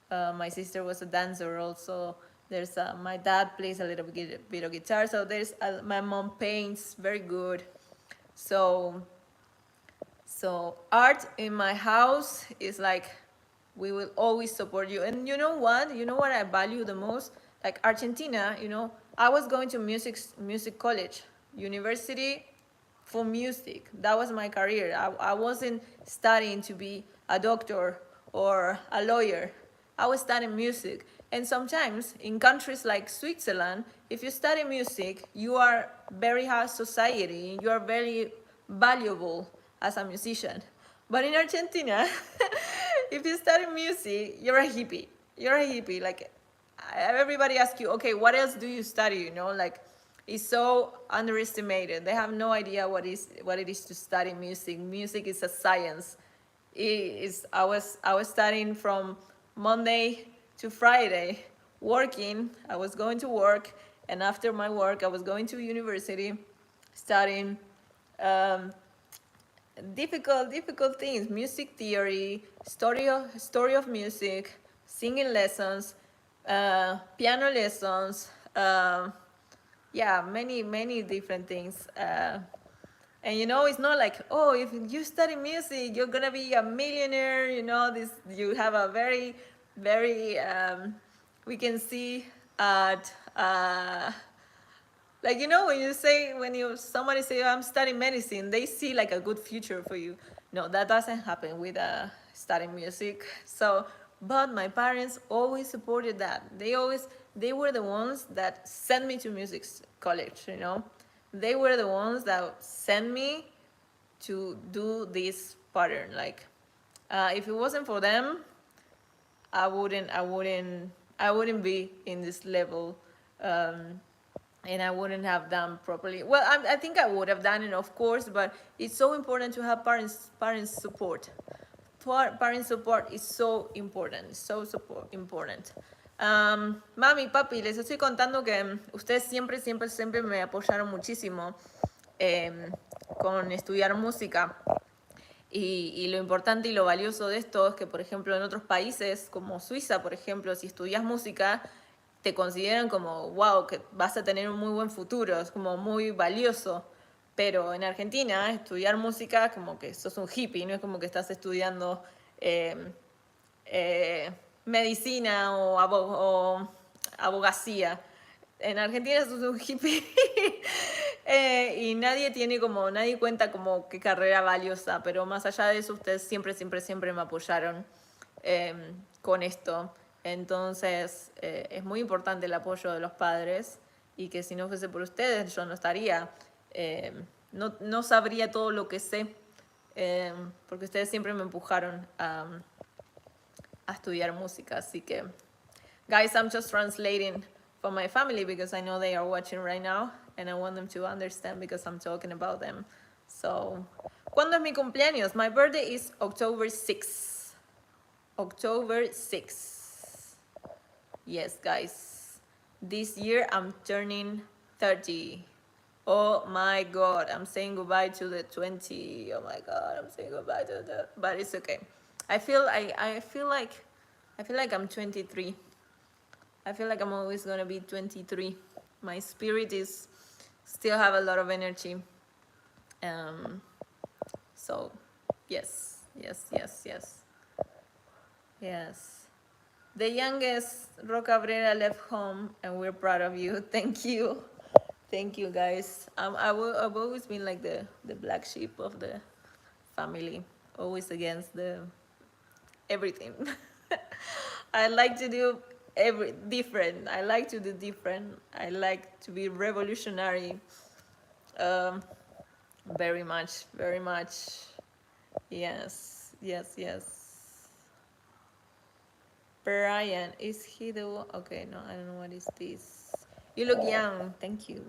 My sister was a dancer also. There's my dad plays a little bit of guitar. So there's my mom paints very good. So art in my house is like, we will always support you. And you know what I value the most? Like Argentina, I was going to music college, university for music. That was my career. I wasn't studying to be a doctor or a lawyer. I was studying music. And sometimes in countries like Switzerland, if you study music, you are very high society. You are very valuable as a musician. But in Argentina, if you study music, you're a hippie. You're a hippie. Like, everybody asks you, okay, what else do you study? Like, it's so underestimated. They have no idea what it is to study music. Music is a science. I was studying from Monday to Friday, working. I was going to work, and after my work, I was going to university, studying difficult things: music theory, story of music, singing lessons, piano lessons. Yeah, many different things. And it's not like, oh, if you study music, you're gonna be a millionaire. You have a very, very we can see at like, when somebody say, oh, I'm studying medicine, they see like a good future for you. No, that doesn't happen with studying music. So, but my parents always supported that. They were the ones that sent me to music college. They were the ones that sent me to do this pattern. Like, if it wasn't for them, I wouldn't be in this level, and I wouldn't have done properly. Well, I think I would have done it, of course, but it's so important to have parents support. Parent support is so important, important. Mami, papi, les estoy contando que ustedes siempre me apoyaron muchísimo con estudiar música. Y lo importante y lo valioso de esto es que, por ejemplo, en otros países como Suiza, por ejemplo, si estudias música, te consideran como, wow, que vas a tener un muy buen futuro, es como muy valioso. Pero en Argentina, estudiar música como que sos un hippie, no es como que estás estudiando medicina o abogacía. En Argentina sos un hippie y nadie cuenta como qué carrera valiosa, pero más allá de eso, ustedes siempre me apoyaron con esto. Entonces, es muy importante el apoyo de los padres, y que si no fuese por ustedes, yo no estaría, no sabría todo lo que sé, porque ustedes siempre me empujaron a estudiar música. Así que, guys, I'm just translating for my family because I know they are watching right now and I want them to understand because I'm talking about them. So, ¿Cuándo es mi cumpleaños? My birthday is October 6th. October 6th. Yes, guys. This year I'm turning 30. Oh my God, I'm saying goodbye to the 20. Oh my God, I'm saying goodbye to the, but it's okay. I feel like I'm 23. I feel like I'm always gonna be 23. My spirit is still have a lot of energy. So yes. The youngest Ro Cabrera left home, and we're proud of you. Thank you. Thank you, guys. I've always been like the black sheep of the family, always against the everything. I like to do different. I like to do different. I like to be revolutionary. Very much. Yes. Brian, is he the one? Okay, no, I don't know what is this. You look young. Thank you.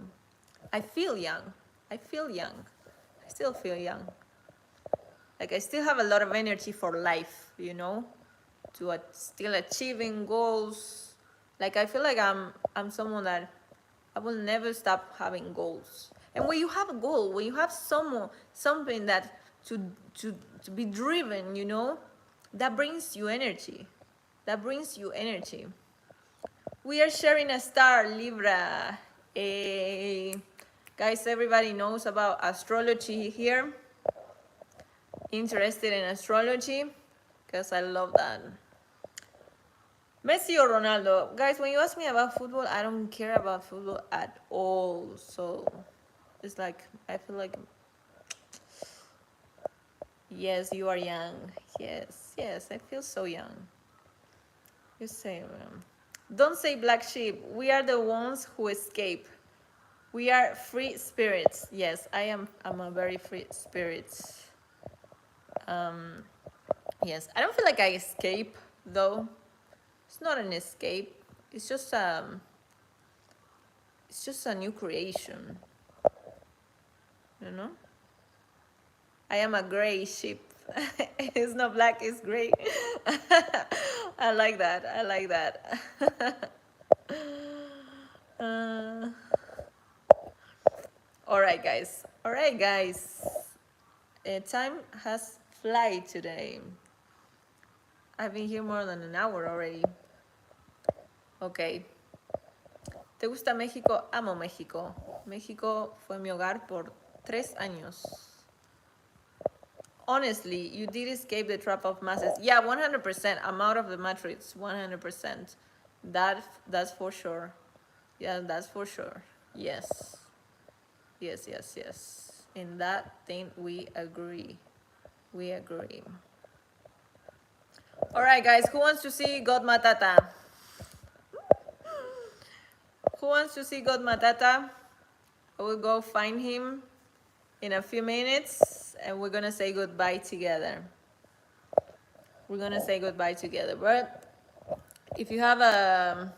I feel young. I still feel young. Like I still have a lot of energy for life, you know, to still achieving goals. Like I feel like I'm someone that I will never stop having goals. And when you have a goal, when you have something that to be driven, you know, that brings you energy. We are sharing a star, Libra. Guys, everybody knows about astrology here. Interested in astrology? Because I love that. Messi or Ronaldo? Guys, when you ask me about football, I don't care about football at all. So it's like, I feel like, yes, you are young. Yes, I feel so young. You say, don't say black sheep. We are the ones who escape. We are free spirits. Yes, I'm a very free spirit. Yes, I don't feel like I escape though. It's not an escape. It's just a new creation. You know? I am a gray sheep. It's not black, it's gray. I like that. All right, guys. Time has fly today. I've been here more than an hour already. Okay. ¿Te gusta México? Amo México. México fue mi hogar por 3 años. Honestly, you did escape the trap of masses. Yeah, 100%. I'm out of the matrix. 100%. That's for sure. Yeah, that's for sure. Yes. In that thing, we agree. All right, guys. Who wants to see God Matata? I will go find him in a few minutes, and we're gonna say goodbye together. But if you have a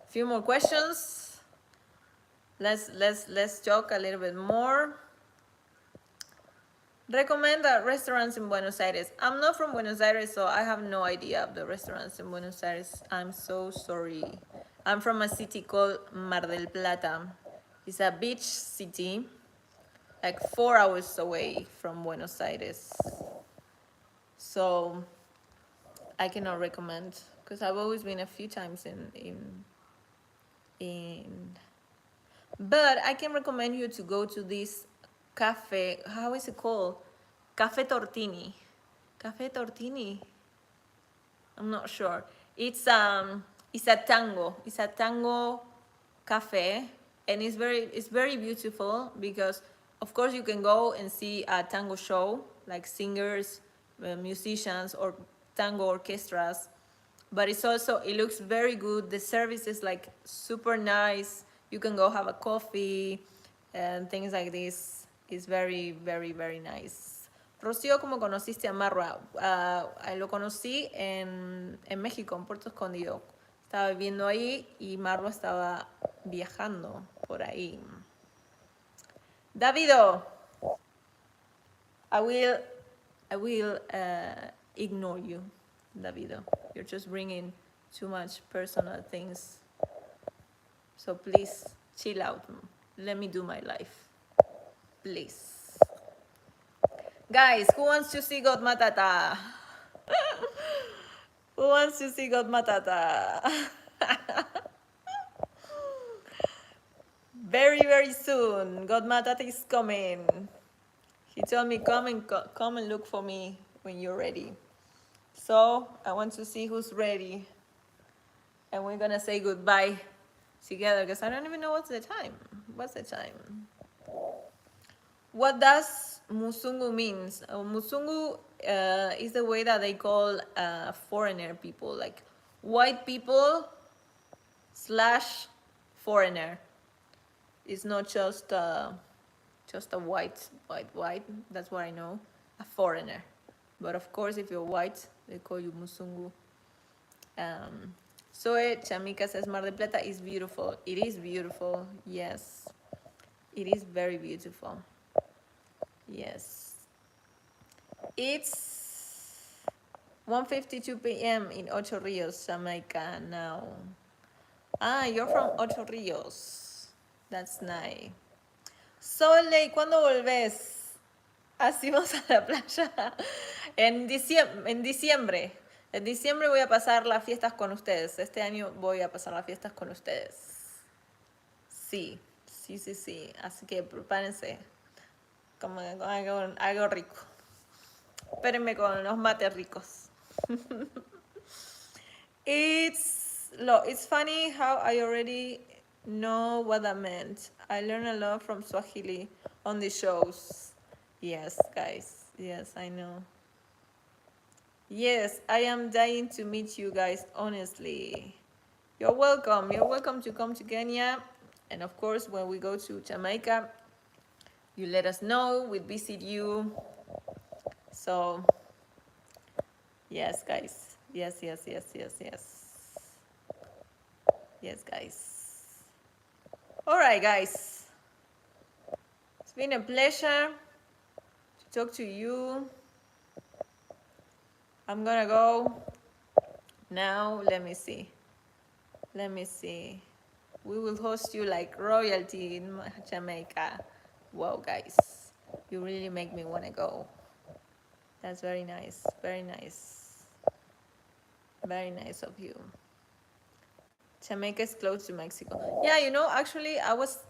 few more questions, let's talk a little bit more. Recommend restaurants in Buenos Aires. I'm not from Buenos Aires, so I have no idea of the restaurants in Buenos Aires. I'm so sorry. I'm from a city called Mar del Plata. It's a beach city, like 4 hours away from Buenos Aires. So I cannot recommend, because I've always been a few times but I can recommend you to go to this cafe. How is it called? Cafe Tortini. I'm not sure. It's a tango cafe, and it's very beautiful, because of course you can go and see a tango show, like singers, musicians, or tango orchestras, but it looks very good. The service is like super nice. You can go have a coffee and things like this. It's very nice. Rocío, ¿cómo conociste a Marwa? Lo conocí en México, en Puerto Escondido. Estaba viviendo ahí y Marwa estaba viajando por ahí. Davido, I will ignore you, Davido. You're just bringing too much personal things. So please chill out. Let me do my life. Please. Guys, who wants to see God Matata? Who wants to see God Matata? Very, very soon. God Matata is coming. He told me, come and look for me when you're ready. So I want to see who's ready. And we're gonna say goodbye together because I don't even know what's the time. What's the time? What does Musungu means? Musungu is the way that they call foreigner people, like white people / foreigner. It's not just a white. That's what I know. A foreigner. But of course, if you're white, they call you Musungu. Zoe Chamica says Mar del Plata is beautiful. It is beautiful. Yes. It is very beautiful. Yes. It's 1:52 p.m. in Ocho Rios, Jamaica now. Ah, you're from Ocho Rios. That's nice. Sole, ¿cuándo volvés? Así vamos a la playa. En diciembre. En diciembre voy a pasar las fiestas con ustedes. Este año voy a pasar las fiestas con ustedes. Sí. Así que prepárense. Como algo rico. Espérenme con los mates ricos. It's funny how I already know what that meant. I learned a lot from Swahili on the shows. Yes, guys. Yes, I know. Yes, I am dying to meet you guys, honestly. You're welcome. You're welcome to come to Kenya. And of course, when we go to Jamaica, you let us know. We'll visit you. So, yes, guys. Yes. Yes, guys. All right, guys. It's been a pleasure to talk to you. I'm gonna go now. Let me see. We will host you like royalty in Jamaica. Wow, guys. You really make me want to go. That's very nice. Very nice. Very nice of you. Jamaica is close to Mexico. Yeah, you know, actually, I was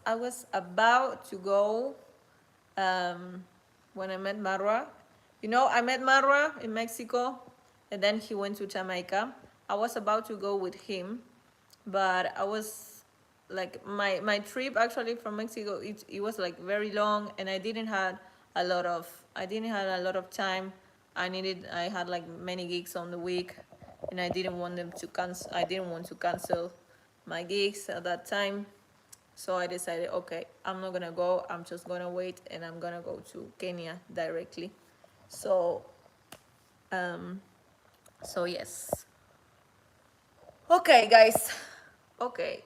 about to go when I met Marwa. You know, I met Marwa in Mexico, and then he went to Jamaica. I was about to go with him, but I was like, my trip actually from Mexico, it was like very long, and I didn't have a lot of time. I had like many gigs on the week, and I didn't want to cancel my gigs at that time. So I decided, okay, I'm not gonna go. I'm just gonna wait, and I'm gonna go to Kenya directly. So yes. Okay, guys. Okay.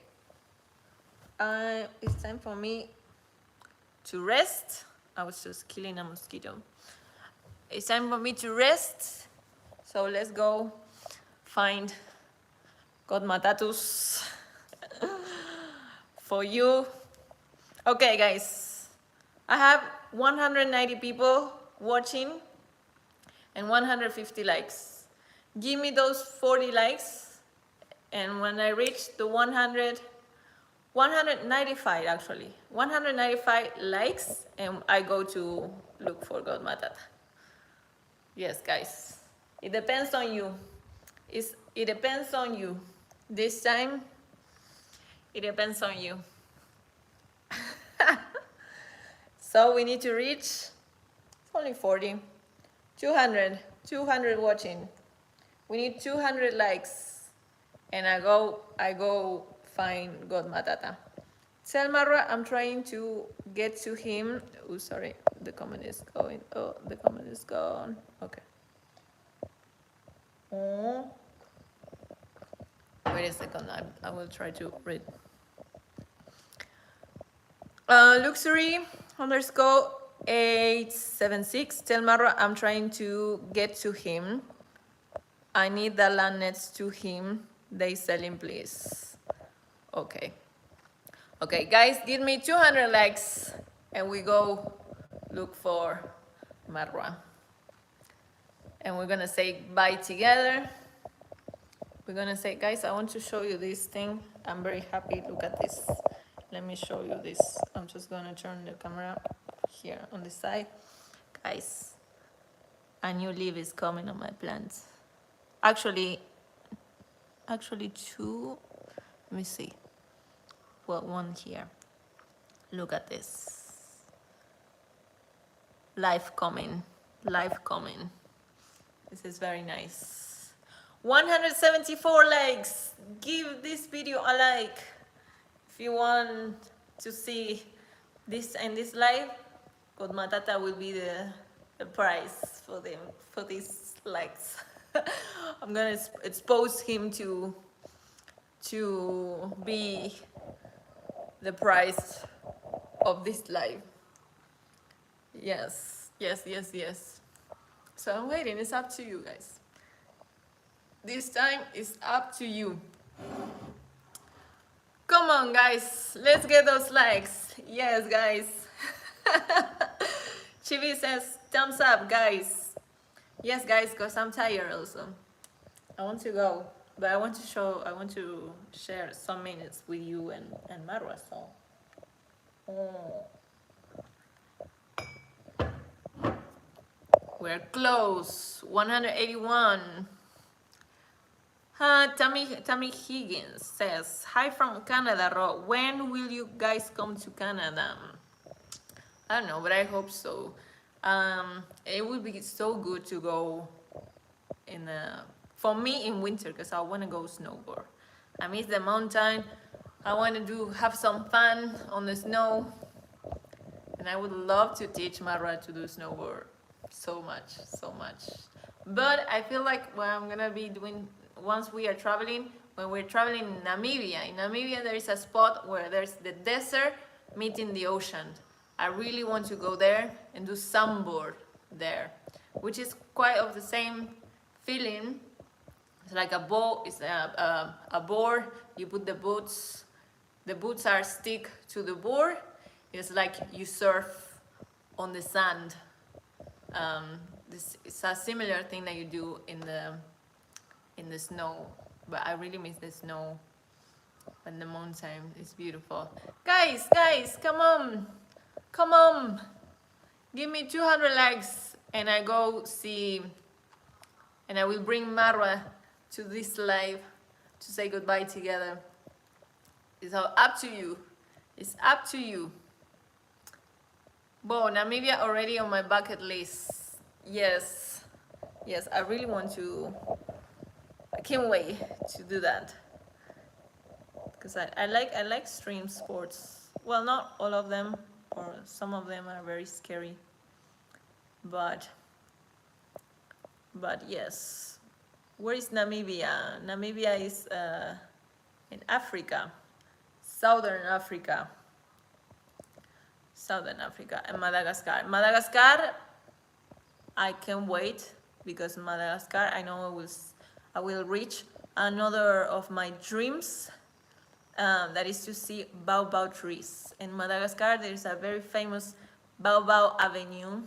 It's time for me to rest. I was just killing a mosquito. It's time for me to rest. So let's go find God Matatus for you. Okay, guys. I have 190 people watching and 150 likes. Give me those 40 likes, and when I reach the 195 actually, 195 likes, and I go to look for God Matata. Yes, guys. It depends on you. It depends on you. This time, it depends on you. So we need to reach, it's only 40, 200 watching. We need 200 likes, and I go find God Matata. Tell Marwa I'm trying to get to him. Oh, sorry, the comment is going. Oh, the comment is gone. Okay. Oh. Wait a second. I will try to read. Luxury _ 876. Tell Marwa I'm trying to get to him. I need the land next to him. They selling, please. Okay. Okay, guys, give me 200 likes and we go look for Marwa. And we're gonna say bye together. We're gonna say, guys, I want to show you this thing. I'm very happy. Look at this. Let me show you this. I'm just gonna turn the camera here on the side. Guys, a new leaf is coming on my plants. Actually two. Let me see. Well, one here. Look at this. Life coming. Life coming. This is very nice. 174 likes. Give this video a like if you want to see this and this live. God Matata will be the prize for them for these likes. I'm gonna expose him to be the prize of this live. Yes, yes, yes, yes. So I'm waiting. It's up to you guys. This time is up to you. Come on, guys. Let's get those likes. Yes, guys. Chibi says, thumbs up, guys. Yes, guys, because I'm tired also. I want to go, but I want to share some minutes with you and Marwa, so. We're close. 181. Tammy Higgins says, hi from Canada, Ro. When will you guys come to Canada? I don't know, but I hope so. It would be so good to go for me in winter, because I want to go snowboard. I miss the mountain. I want to have some fun on the snow. And I would love to teach Marwa to do snowboard. So much, so much. But I feel like what I'm gonna be doing once we are traveling, when we're traveling in Namibia there is a spot where there's the desert meeting the ocean. I really want to go there and do sandboard there, which is quite of the same feeling. It's like a boat, it's a board, you put the boots are stick to the board. It's like you surf on the sand. This is a similar thing that you do in the snow, but I really miss the snow and the mountain. It's beautiful. Guys, come on, give me 200 likes and I go see, and I will bring Marwa to this live to say goodbye together. It's all up to you. It's up to you. Bo, Namibia already on my bucket list. Yes, I really want to. I can't wait to do that, because I like extreme sports. Well, not all of them, or some of them are very scary. But yes. Where is Namibia? Namibia is in Africa, Southern Africa, and Madagascar. Madagascar, I can't wait, because Madagascar, I know I will reach another of my dreams, that is to see baobab trees. In Madagascar, there is a very famous Baobab Avenue.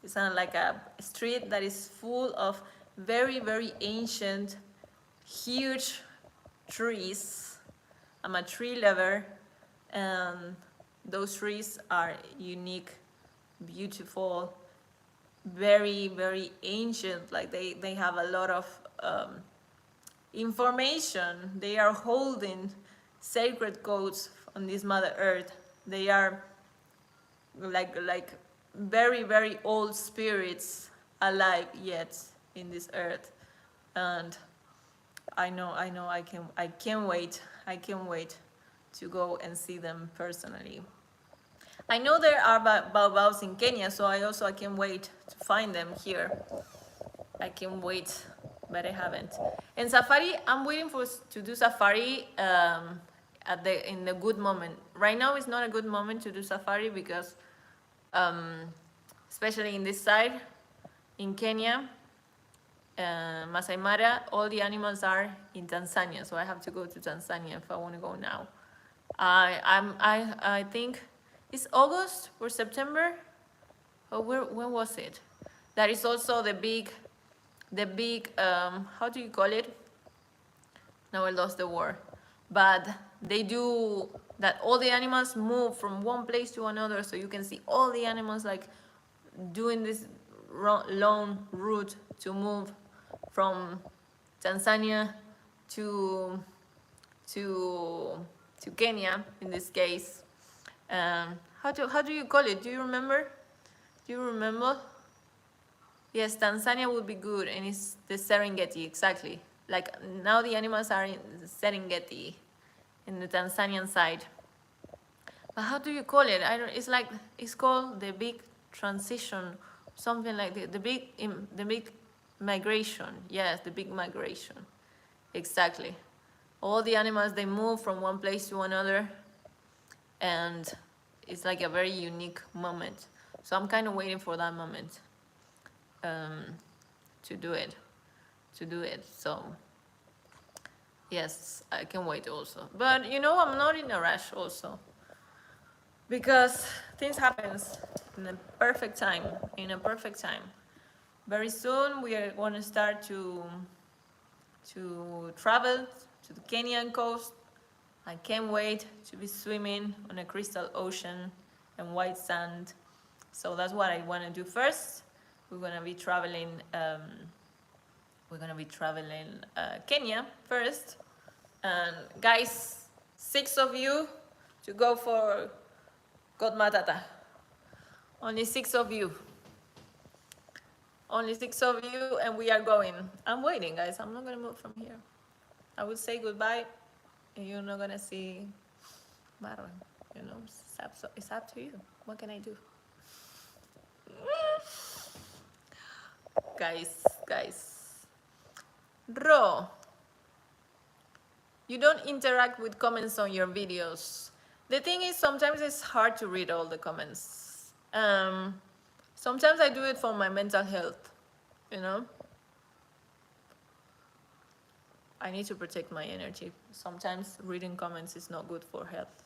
It's like a street that is full of very, very ancient, huge trees. I'm a tree lover, and those trees are unique, beautiful, very, very ancient. Like they have a lot of information. They are holding sacred codes on this Mother Earth. They are like very, very old spirits alive yet in this earth. And I can't wait to go and see them personally. I know there are baobabs in Kenya, so I can't wait to find them here. I can't wait, but I haven't. And safari, I'm waiting to do safari in the good moment. Right now is not a good moment to do safari, because especially in this side, in Kenya, Masai Mara. All the animals are in Tanzania, so I have to go to Tanzania if I want to go now. I think it's August or September. Oh, when was it? That is also the big how do you call it? Now I lost the word. But they do that, all the animals move from one place to another, so you can see all the animals like doing this long route to move from Tanzania to Kenya in this case. How do you call it? Do you remember? Do you remember? Yes, Tanzania would be good, and it's the Serengeti, exactly. Like now the animals are in the Serengeti, in the Tanzanian side. But how do you call it? I don't. It's like it's called the big transition, something like the big migration. Yes, the big migration, exactly. All the animals, they move from one place to another, and it's like a very unique moment. So I'm kind of waiting for that moment. To do it. So yes, I can wait also. But you know, I'm not in a rush also, because things happens in a perfect time. Very soon we are going to start to travel to the Kenyan coast. I can't wait to be swimming on a crystal ocean and white sand. So that's what I want to do first. We're gonna be traveling Kenya first, and guys, 6 of you to go for God Matata. Only 6 of you, and we are going. I'm waiting, guys. I'm not gonna move from here. I will say goodbye, and you're not gonna see Marlon. You know, it's up to you. What can I do? Guys, Ro, you don't interact with comments on your videos. The thing is, sometimes it's hard to read all the comments. Sometimes I do it for my mental health, you know. I need to protect my energy. Sometimes reading comments is not good for health.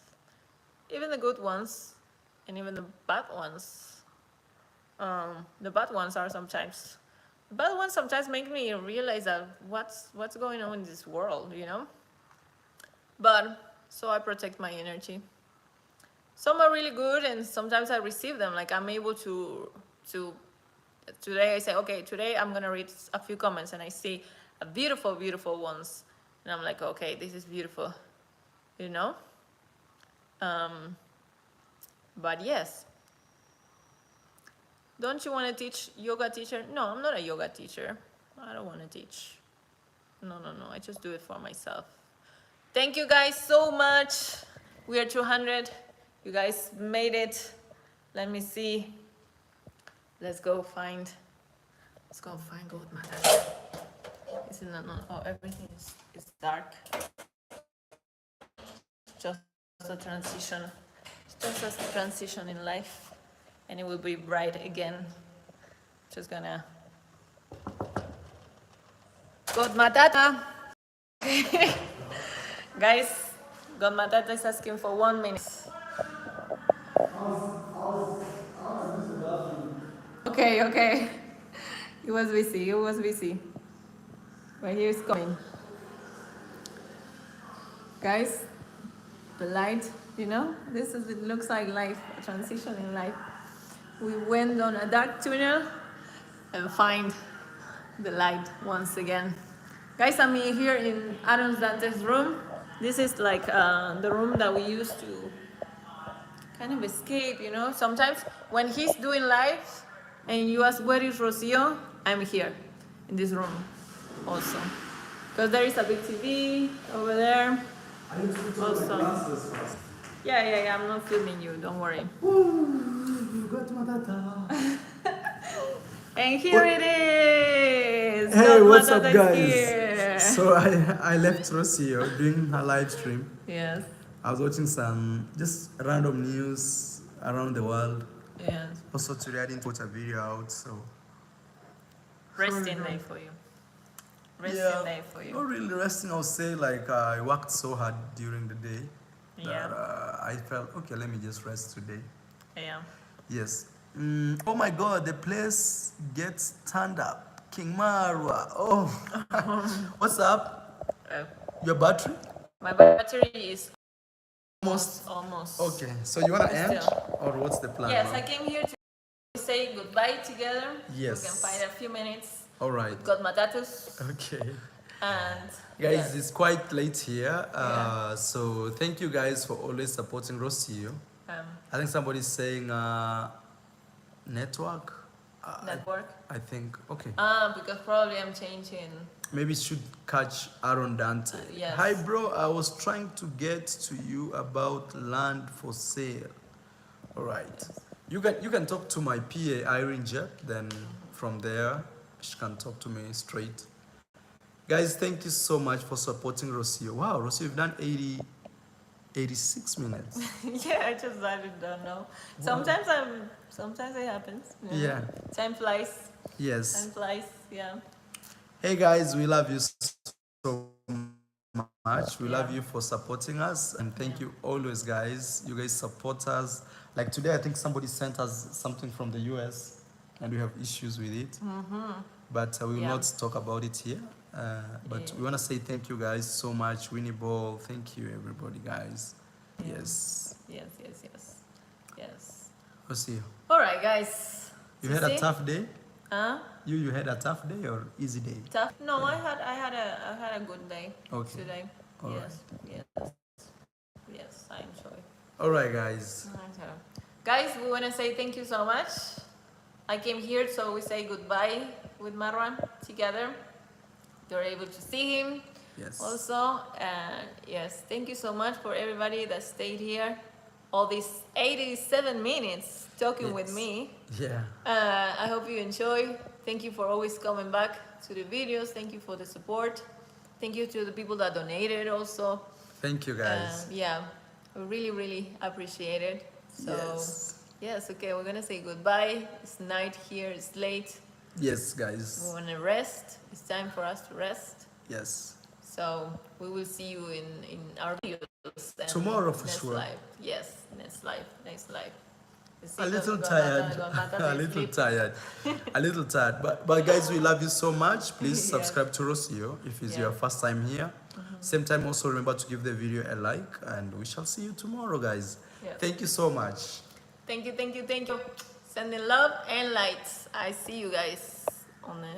Even the good ones, and even the bad ones. The bad ones sometimes make me realize that what's going on in this world, you know. But so I protect my energy. Some are really good, and sometimes I receive them. Like I'm able to today I say, okay, today I'm gonna read a few comments, and I see a beautiful ones, and I'm like, okay, this is beautiful, you know. But yes. Don't you want to teach yoga teacher? No, I'm not a yoga teacher. I don't want to teach. No. I just do it for myself. Thank you guys so much. We are 200. You guys made it. Let me see. Let's go find gold matter. Oh, everything is dark. Just a transition. Just a transition in life. And it will be bright again. Just gonna God Matata. Guys, God Matata is asking for 1 minute. Okay. He was busy. But he's coming. Guys, the light, you know, it looks like life, a transition in life. We went on a dark tunnel and find the light once again. Guys, I'm here in Aaron's Dante's room. This is like the room that we used to kind of escape, you know. Sometimes when he's doing live and you ask where is Rocio, I'm here in this room also. Because there is a big TV over there. Also. Yeah, I'm not filming you, don't worry. And here it is! Hey, what's up, guys? So I left Rocio doing her live stream. Yes. I was watching some just random news around the world. Yes. Also today I didn't put a video out, so Resting day for you. Resting day for you. not really resting. I'll say like I worked so hard during the day that I felt okay. Let me just rest today. Yeah. Yes. Oh my God, the place gets turned up. King Marwa. Oh, what's up? Your battery? My battery is Almost. almost. Okay, so you wanna end, Still. or what's the plan? Yes, now? I came here to say goodbye together. Yes. We can find a few minutes. All right. Got my tattoos. Okay. And Guys, yes. it's quite late here, so thank you guys for always supporting Rocio. I think somebody's saying network. Network. I think okay. Because probably I'm changing. Maybe should catch Aaron Dante. Yes. Hi, bro. I was trying to get to you about land for sale. All right. Yes. You can talk to my PA Irene Jep. Then from there, she can talk to me straight. Guys, thank you so much for supporting Rocio. Wow, Rocio, you've done 86 minutes. Yeah, I just I don't know. Wow. Sometimes it happens. Yeah. Time flies. Yes. Time flies. Yeah. Hey guys, we love you so much. We love you for supporting us, and thank you always, guys. You guys support us. Like today, I think somebody sent us something from the US, and we have issues with it. But we will not talk about it here. But we want to say thank you guys so much. Winnie Ball, thank you everybody, guys. Yeah. Yes. Yes. We'll see you. All right, guys. You had a tough day? Huh? You had a tough day or easy day? Tough? No, I had a good day today. All Yes, I enjoy. All right, guys. Guys, we want to say thank you so much. I came here, so we say goodbye with Marwan together. You're able to see him. Yes. Also, yes, thank you so much for everybody that stayed here all these 87 minutes talking with me. Yeah. I hope you enjoy. Thank you for always coming back to the videos. Thank you for the support. Thank you to the people that donated also. Thank you, guys. Yeah, we really, really appreciate it. So, yes, okay, we're gonna say goodbye. It's night here, it's late. Yes, guys. We wanna rest. It's time for us to rest. Yes. So we will see you in our videos. And tomorrow for next sure. Live. Yes, next live. A little tired. A little tired. A little tired. But guys, we love you so much. Please subscribe to Rocio if it's your first time here. Same time, also remember to give the video a like, and we shall see you tomorrow, guys. Thank you so much. Thank you. Sending love and lights. I see you guys on the